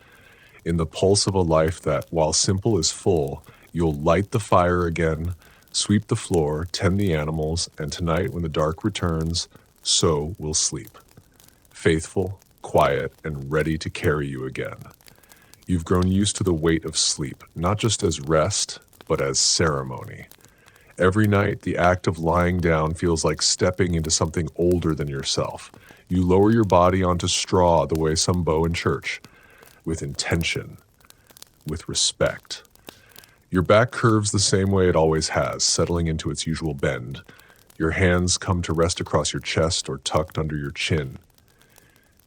in the pulse of a life that, while simple is full, you'll light the fire again, sweep the floor, tend the animals, and tonight when the dark returns, so will sleep. Faithful, quiet, and ready to carry you again. You've grown used to the weight of sleep, not just as rest, but as ceremony. Every night, the act of lying down feels like stepping into something older than yourself. You lower your body onto straw the way some bow in church, with intention, with respect. Your back curves the same way it always has, settling into its usual bend. Your hands come to rest across your chest or tucked under your chin.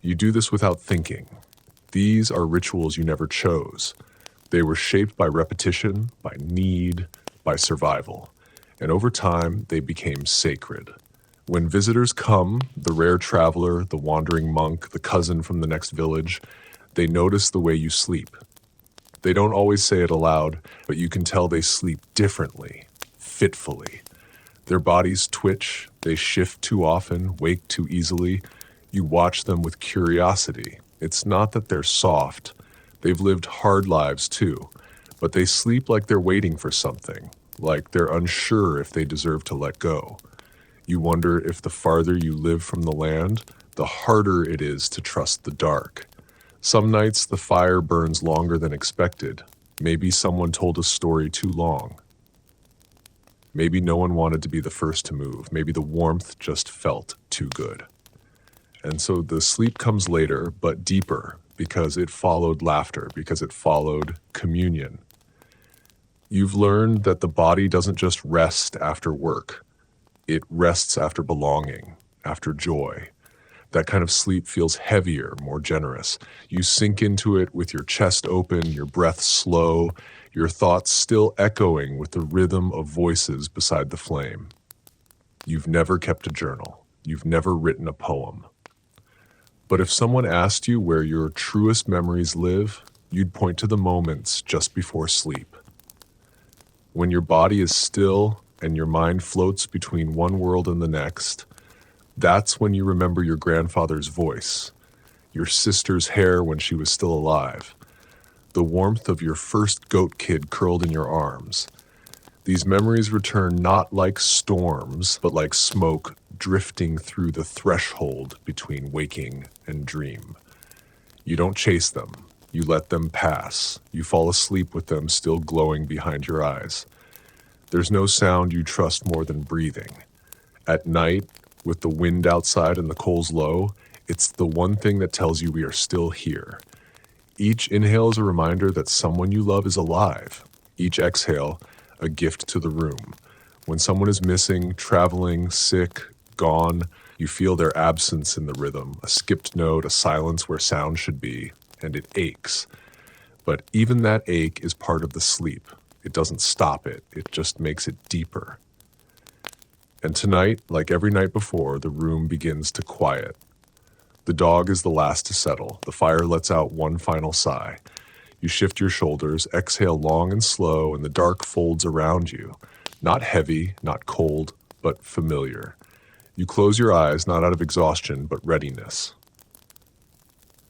You do this without thinking. These are rituals you never chose. They were shaped by repetition, by need, by survival. And over time, they became sacred. When visitors come, the rare traveler, the wandering monk, the cousin from the next village, they notice the way you sleep. They don't always say it aloud, but you can tell they sleep differently, fitfully. Their bodies twitch, they shift too often, wake too easily. You watch them with curiosity. It's not that they're soft. They've lived hard lives too, but they sleep like they're waiting for something, like they're unsure if they deserve to let go. You wonder if the farther you live from the land, the harder it is to trust the dark. Some nights the fire burns longer than expected. Maybe someone told a story too long. Maybe no one wanted to be the first to move. Maybe the warmth just felt too good. And so the sleep comes later, but deeper, because it followed laughter, because it followed communion. You've learned that the body doesn't just rest after work. It rests after belonging, after joy. That kind of sleep feels heavier, more generous. You sink into it with your chest open, your breath slow, your thoughts still echoing with the rhythm of voices beside the flame. You've never kept a journal. You've never written a poem. But if someone asked you where your truest memories live, you'd point to the moments just before sleep. When your body is still and your mind floats between one world and the next, that's when you remember your grandfather's voice, your sister's hair when she was still alive, the warmth of your first goat kid curled in your arms. These memories return not like storms, but like smoke drifting through the threshold between waking and dream. You don't chase them. You let them pass. You fall asleep with them still glowing behind your eyes. There's no sound you trust more than breathing. At night, with the wind outside and the coals low, it's the one thing that tells you we are still here. Each inhale is a reminder that someone you love is alive. Each exhale, a gift to the room. When someone is missing, traveling, sick, gone, you feel their absence in the rhythm, a skipped note, a silence where sound should be, and it aches. But even that ache is part of the sleep. It doesn't stop it, it just makes it deeper. And tonight, like every night before, the room begins to quiet. The dog is the last to settle. The fire lets out one final sigh. You shift your shoulders, exhale long and slow, and the dark folds around you. Not heavy, not cold, but familiar. You close your eyes, not out of exhaustion, but readiness.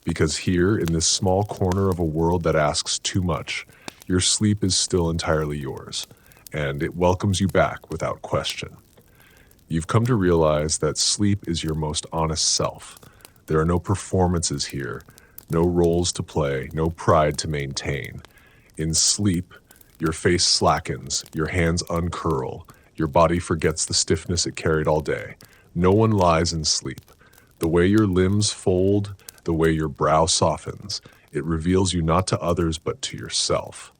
Because here, in this small corner of a world that asks too much, your sleep is still entirely yours, and it welcomes you back without question. You've come to realize that sleep is your most honest self. There are no performances here, no roles to play, no pride to maintain. In sleep, your face slackens, your hands uncurl, your body forgets the stiffness it carried all day. No one lies in sleep. The way your limbs fold, the way your brow softens, it reveals you not to others but to yourself.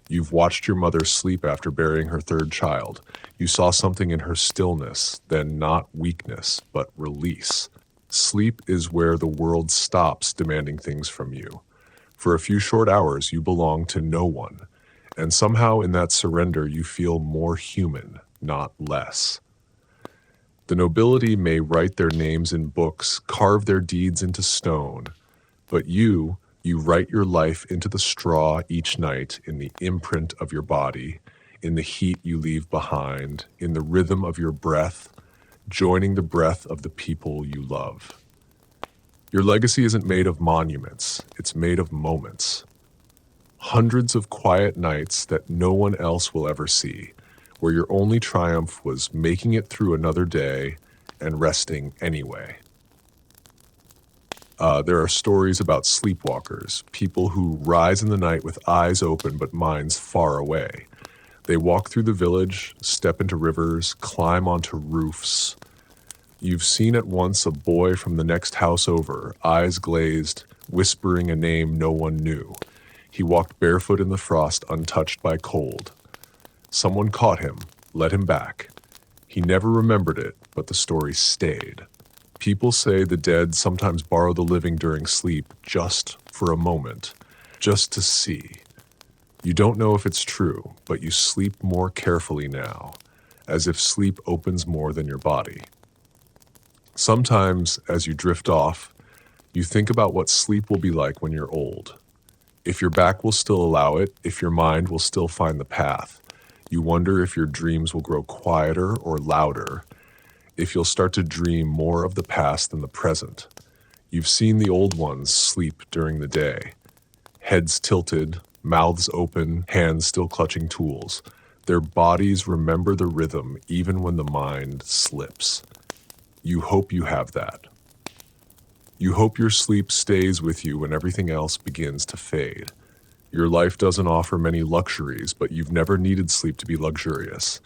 You've watched your mother sleep after burying her third child. You saw something in her stillness, then not weakness, but release. Sleep is where the world stops demanding things from you. For a few short hours, you belong to no one. And somehow in that surrender, you feel more human, not less. The nobility may write their names in books, carve their deeds into stone, but you write your life into the straw each night in the imprint of your body, in the heat you leave behind, in the rhythm of your breath, joining the breath of the people you love. Your legacy isn't made of monuments, it's made of moments. Hundreds of quiet nights that no one else will ever see, where your only triumph was making it through another day and resting anyway. There are stories about sleepwalkers, people who rise in the night with eyes open but minds far away. They walk through the village, step into rivers, climb onto roofs. You've seen at once a boy from the next house over, eyes glazed, whispering a name no one knew. He walked barefoot in the frost, untouched by cold. Someone caught him, led him back. He never remembered it, but the story stayed. People say the dead sometimes borrow the living during sleep just for a moment, just to see. You don't know if it's true, but you sleep more carefully now, as if sleep opens more than your body. Sometimes, as you drift off, you think about what sleep will be like when you're old. If your back will still allow it, if your mind will still find the path. You wonder if your dreams will grow quieter or louder, if you'll start to dream more of the past than the present. You've seen the old ones sleep during the day, heads tilted, mouths open, hands still clutching tools. Their bodies remember the rhythm even when the mind slips. You hope you have that. You hope your sleep stays with you when everything else begins to fade. Your life doesn't offer many luxuries, but you've never needed sleep to be luxurious.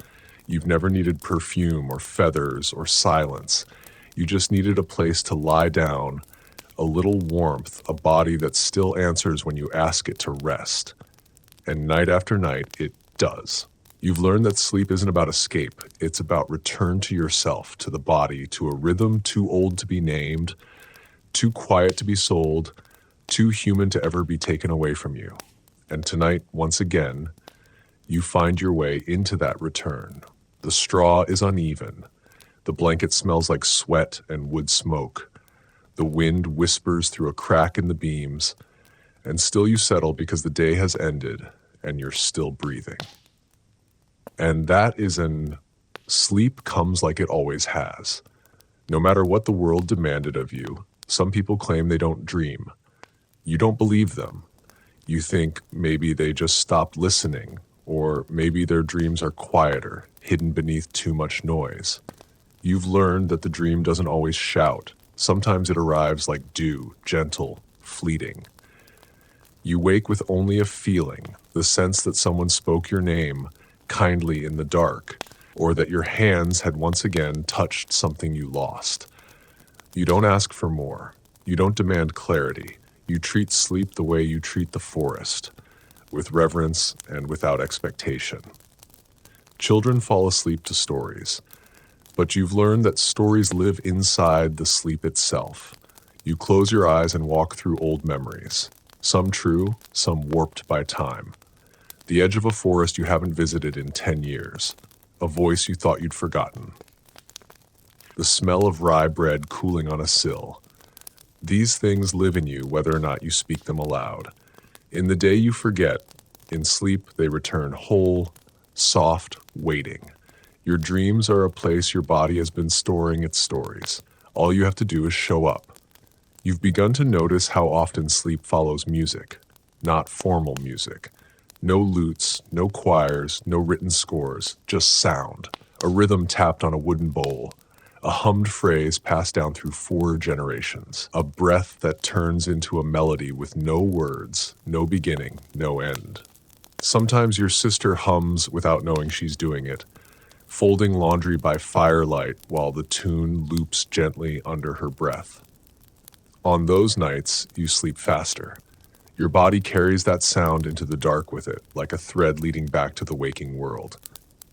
You've never needed perfume or feathers or silence. You just needed a place to lie down, a little warmth, a body that still answers when you ask it to rest. And night after night, it does. You've learned that sleep isn't about escape. It's about return to yourself, to the body, to a rhythm too old to be named, too quiet to be sold, too human to ever be taken away from you. And tonight, once again, you find your way into that return. The straw is uneven. The blanket smells like sweat and wood smoke. The wind whispers through a crack in the beams, and still you settle because the day has ended and you're still breathing. And that is an sleep comes like it always has. No matter what the world demanded of you, some people claim they don't dream. You don't believe them. You think maybe they just stopped listening, or maybe their dreams are quieter, hidden beneath too much noise. You've learned that the dream doesn't always shout. Sometimes it arrives like dew, gentle, fleeting. You wake with only a feeling, the sense that someone spoke your name kindly in the dark, or that your hands had once again touched something you lost. You don't ask for more. You don't demand clarity. You treat sleep the way you treat the forest, with reverence and without expectation. Children fall asleep to stories, but you've learned that stories live inside the sleep itself. You close your eyes and walk through old memories, some true, some warped by time. The edge of a forest you haven't visited in 10 years, a voice you thought you'd forgotten. The smell of rye bread cooling on a sill. These things live in you whether or not you speak them aloud. In the day you forget, in sleep they return whole, soft, waiting. Your dreams are a place your body has been storing its stories. All you have to do is show up. You've begun to notice how often sleep follows music, not formal music. No lutes, no choirs, no written scores, just sound. A rhythm tapped on a wooden bowl. A hummed phrase passed down through 4 generations. A breath that turns into a melody with no words, no beginning, no end. Sometimes your sister hums without knowing she's doing it, folding laundry by firelight while the tune loops gently under her breath. On those nights, you sleep faster. Your body carries that sound into the dark with it, like a thread leading back to the waking world.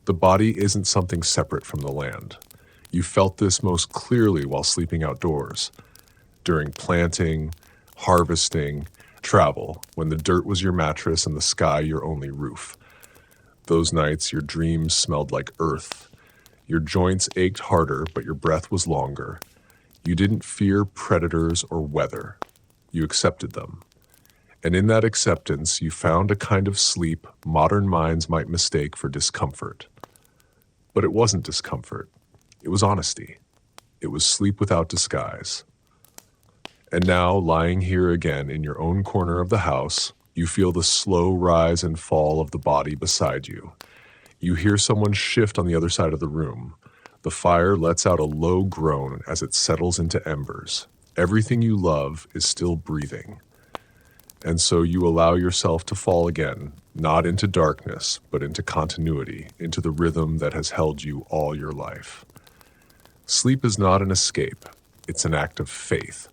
The body isn't something separate from the land. You felt this most clearly while sleeping outdoors, during planting, harvesting, travel, when the dirt was your mattress and the sky your only roof. Those nights, your dreams smelled like earth. Your joints ached harder, but your breath was longer. You didn't fear predators or weather. You accepted them. And in that acceptance, you found a kind of sleep modern minds might mistake for discomfort. But it wasn't discomfort. It was honesty. It was sleep without disguise. And now, lying here again in your own corner of the house, you feel the slow rise and fall of the body beside you. You hear someone shift on the other side of the room. The fire lets out a low groan as it settles into embers. Everything you love is still breathing. And so you allow yourself to fall again, not into darkness, but into continuity, into the rhythm that has held you all your life. Sleep is not an escape, it's an act of faith,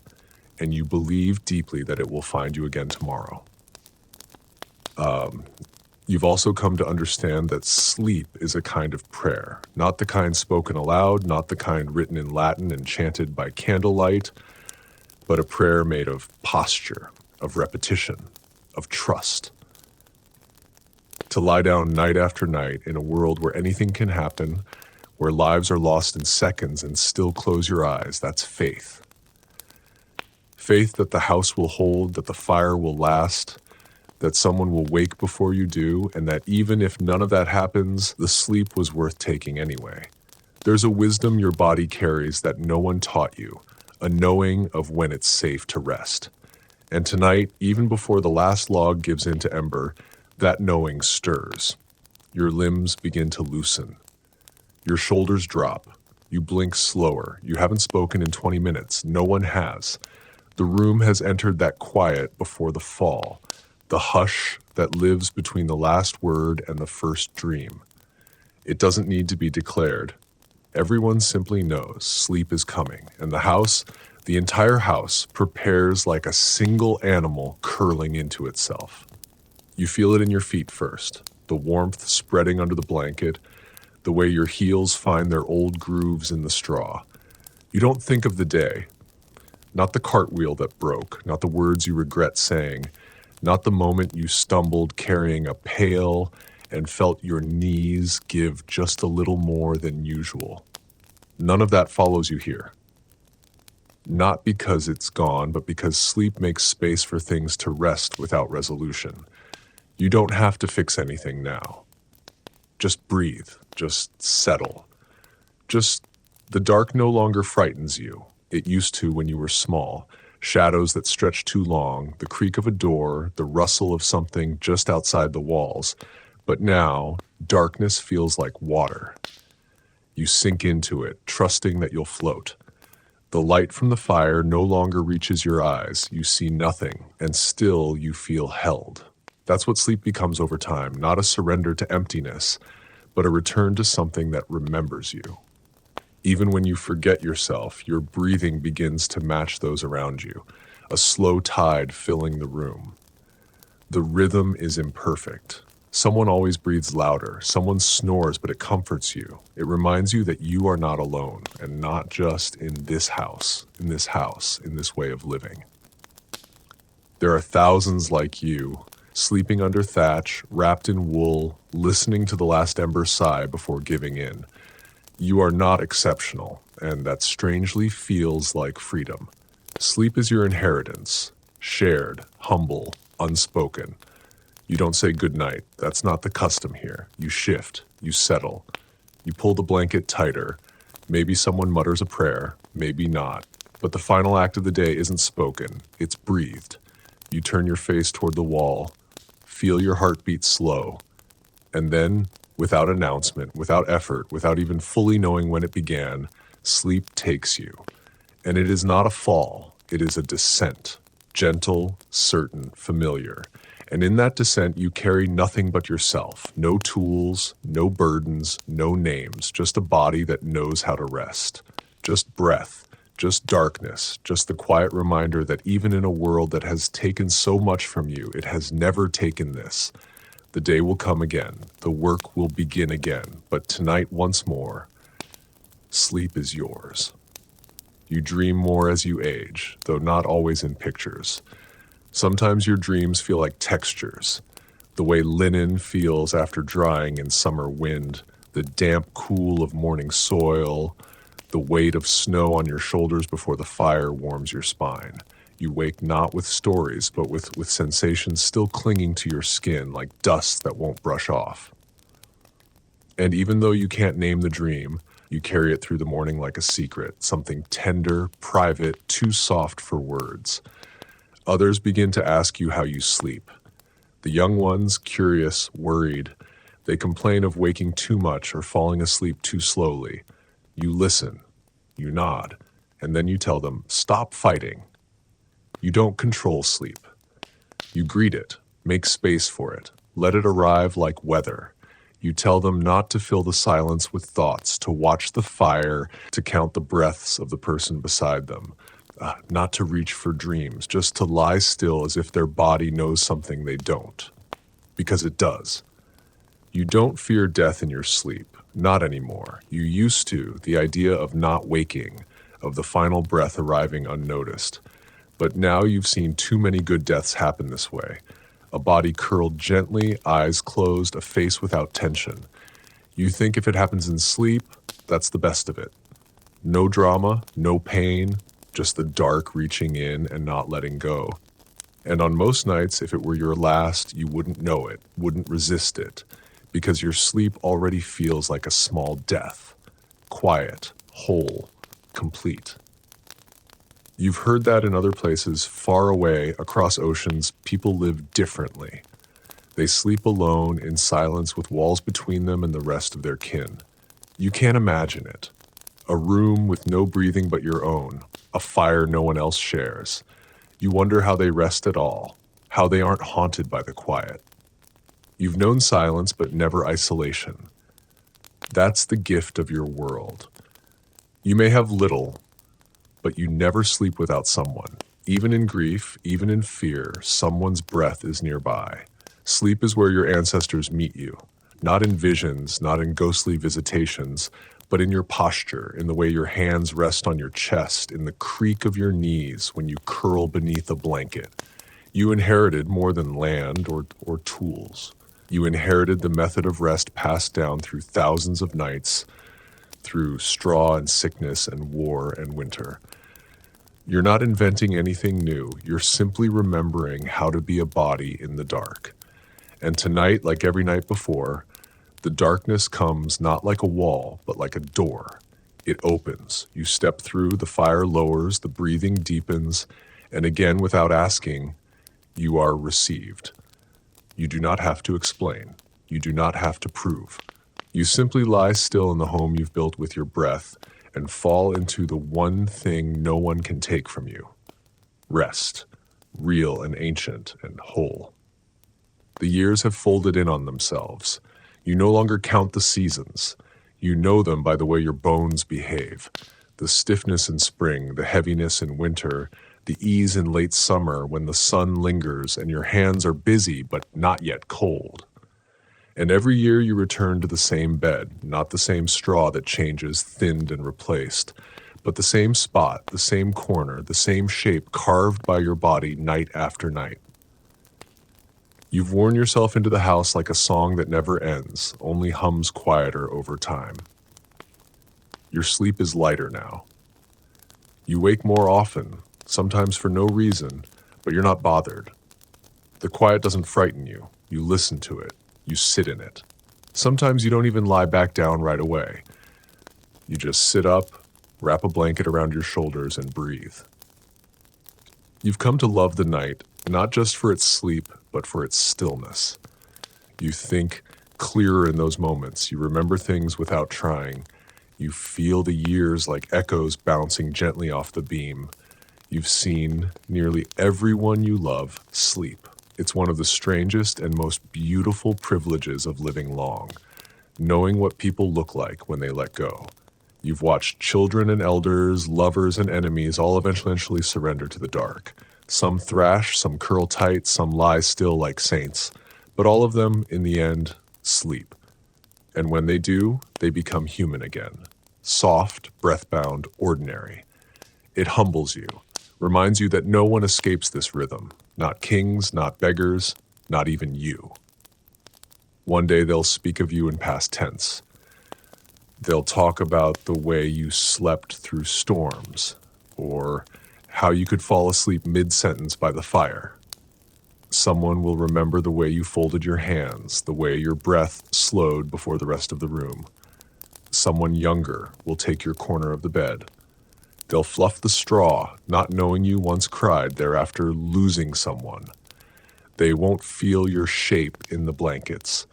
and you believe deeply that it will find you again tomorrow. You've also come to understand that sleep is a kind of prayer, not the kind spoken aloud, not the kind written in Latin and chanted by candlelight, but a prayer made of posture, of repetition, of trust. To lie down night after night in a world where anything can happen, where lives are lost in seconds and still close your eyes. That's faith. Faith that the house will hold, that the fire will last, that someone will wake before you do, and that even if none of that happens, the sleep was worth taking anyway. There's a wisdom your body carries that no one taught you, a knowing of when it's safe to rest. And tonight, even before the last log gives in to ember, that knowing stirs. Your limbs begin to loosen. Your shoulders drop. You blink slower. You haven't spoken in 20 minutes. No one has. The room has entered that quiet before the fall, the hush that lives between the last word and the first dream. It doesn't need to be declared. Everyone simply knows sleep is coming, and the entire house, prepares like a single animal curling into itself. You feel it in your feet first, the warmth spreading under the blanket, the way your heels find their old grooves in the straw. You don't think of the day, not the cartwheel that broke, not the words you regret saying, not the moment you stumbled carrying a pail and felt your knees give just a little more than usual. None of that follows you here. Not because it's gone, but because sleep makes space for things to rest without resolution. You don't have to fix anything now. Just breathe, just settle. The dark no longer frightens you. It used to when you were small. Shadows that stretch too long, the creak of a door, the rustle of something just outside the walls. But now, darkness feels like water. You sink into it, trusting that you'll float. The light from the fire no longer reaches your eyes. You see nothing, and still you feel held. That's what sleep becomes over time, not a surrender to emptiness, but a return to something that remembers you. Even when you forget yourself, your breathing begins to match those around you, a slow tide filling the room. The rhythm is imperfect. Someone always breathes louder, someone snores, but it comforts you. It reminds you that you are not alone, and not just in this house, in this way of living. There are thousands like you, sleeping under thatch, wrapped in wool, listening to the last ember sigh before giving in. You are not exceptional, and that strangely feels like freedom. Sleep is your inheritance, shared, humble, unspoken. You don't say goodnight. That's not the custom here. You shift, you settle, you pull the blanket tighter. Maybe someone mutters a prayer, maybe not. But the final act of the day isn't spoken, it's breathed. You turn your face toward the wall, feel your heartbeat slow, and then, without announcement, without effort, without even fully knowing when it began, sleep takes you. And it is not a fall, it is a descent, gentle, certain, familiar. And in that descent, you carry nothing but yourself. No tools, no burdens, no names, just a body that knows how to rest. Just breath, just darkness, just the quiet reminder that even in a world that has taken so much from you, it has never taken this. The day will come again. The work will begin again. But tonight, once more, sleep is yours. You dream more as you age, though not always in pictures. Sometimes your dreams feel like textures, the way linen feels after drying in summer wind, the damp cool of morning soil, the weight of snow on your shoulders before the fire warms your spine. You wake not with stories, but with sensations still clinging to your skin like dust that won't brush off. And even though you can't name the dream, you carry it through the morning like a secret, something tender, private, too soft for words. Others begin to ask you how you sleep. The young ones, curious, worried, they complain of waking too much or falling asleep too slowly. You listen, you nod, and then you tell them, stop fighting. You don't control sleep. You greet it, make space for it, let it arrive like weather. You tell them not to fill the silence with thoughts, to watch the fire, to count the breaths of the person beside them. Not to reach for dreams, just to lie still as if their body knows something they don't. Because it does. You don't fear death in your sleep, not anymore. You used to, the idea of not waking, of the final breath arriving unnoticed. But now you've seen too many good deaths happen this way. A body curled gently, eyes closed, a face without tension. You think if it happens in sleep, That's the best of it. No drama, no pain, just the dark reaching in and not letting go. And on most nights, if it were your last, you wouldn't know it, wouldn't resist it, because your sleep already feels like a small death. Quiet, whole, complete. You've heard that in other places, far away, across oceans, people live differently. They sleep alone, in silence, with walls between them and the rest of their kin. You can't imagine it. A room with no breathing but your own, a fire no one else shares. You wonder how they rest at all, how they aren't haunted by the quiet. You've known silence but never isolation. That's the gift of your world. You may have little, but you never sleep without someone. Even in grief, even in fear, someone's breath is nearby. Sleep is where your ancestors meet you, not in visions, not in ghostly visitations, but in your posture, in the way your hands rest on your chest, in the creak of your knees when you curl beneath a blanket. You inherited more than land or tools. You inherited the method of rest passed down through thousands of nights, through straw and sickness and war and winter. You're not inventing anything new. You're simply remembering how to be a body in the dark. And tonight, like every night before, the darkness comes not like a wall, but like a door. It opens. You step through, the fire lowers, the breathing deepens, and again, without asking, you are received. You do not have to explain. You do not have to prove. You simply lie still in the home you've built with your breath and fall into the one thing no one can take from you. Rest, real and ancient and whole. The years have folded in on themselves. You no longer count the seasons. You know them by the way your bones behave. The stiffness in spring, the heaviness in winter, the ease in late summer when the sun lingers and your hands are busy but not yet cold. And every year you return to the same bed, not the same straw that changes, thinned and replaced, but the same spot, the same corner, the same shape carved by your body night after night. You've worn yourself into the house like a song that never ends, only hums quieter over time. Your sleep is lighter now. You wake more often, sometimes for no reason, but you're not bothered. The quiet doesn't frighten you. You listen to it. You sit in it. Sometimes you don't even lie back down right away. You just sit up, wrap a blanket around your shoulders, and breathe. You've come to love the night, not just for its sleep, but for its stillness. You think clearer in those moments. You remember things without trying. You feel the years like echoes bouncing gently off the beam. You've seen nearly everyone you love sleep. It's one of the strangest and most beautiful privileges of living long, knowing what people look like when they let go. You've watched children and elders, lovers and enemies all eventually surrender to the dark. Some thrash, some curl tight, some lie still like saints, but all of them, in the end, sleep. And when they do, they become human again. Soft, breath-bound, ordinary. It humbles you, reminds you that no one escapes this rhythm. Not kings, not beggars, not even you. One day they'll speak of you in past tense. They'll talk about the way you slept through storms, or how you could fall asleep mid-sentence by the fire. Someone will remember the way you folded your hands, the way your breath slowed before the rest of the room. Someone younger will take your corner of the bed. They'll fluff the straw, not knowing you once cried, thereafter losing someone. They won't feel your shape in the blankets,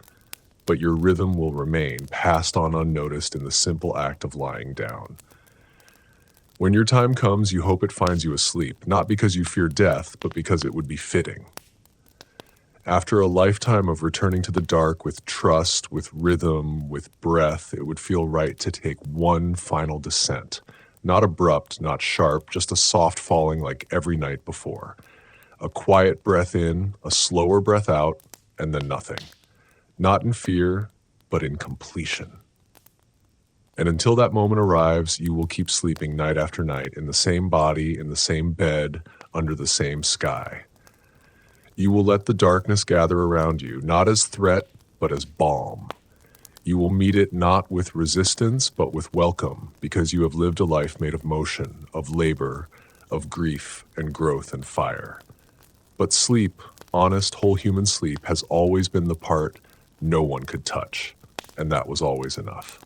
but your rhythm will remain, passed on unnoticed in the simple act of lying down. When your time comes, you hope it finds you asleep, not because you fear death, but because it would be fitting. After a lifetime of returning to the dark with trust, with rhythm, with breath, it would feel right to take one final descent. Not abrupt, not sharp, just a soft falling like every night before. A quiet breath in, a slower breath out, and then nothing. Not in fear, but in completion. And until that moment arrives, you will keep sleeping night after night in the same body, in the same bed, under the same sky. You will let the darkness gather around you, not as threat, but as balm. You will meet it not with resistance, but with welcome, because you have lived a life made of motion, of labor, of grief and growth and fire. But sleep, honest, whole human sleep, has always been the part no one could touch, and that was always enough.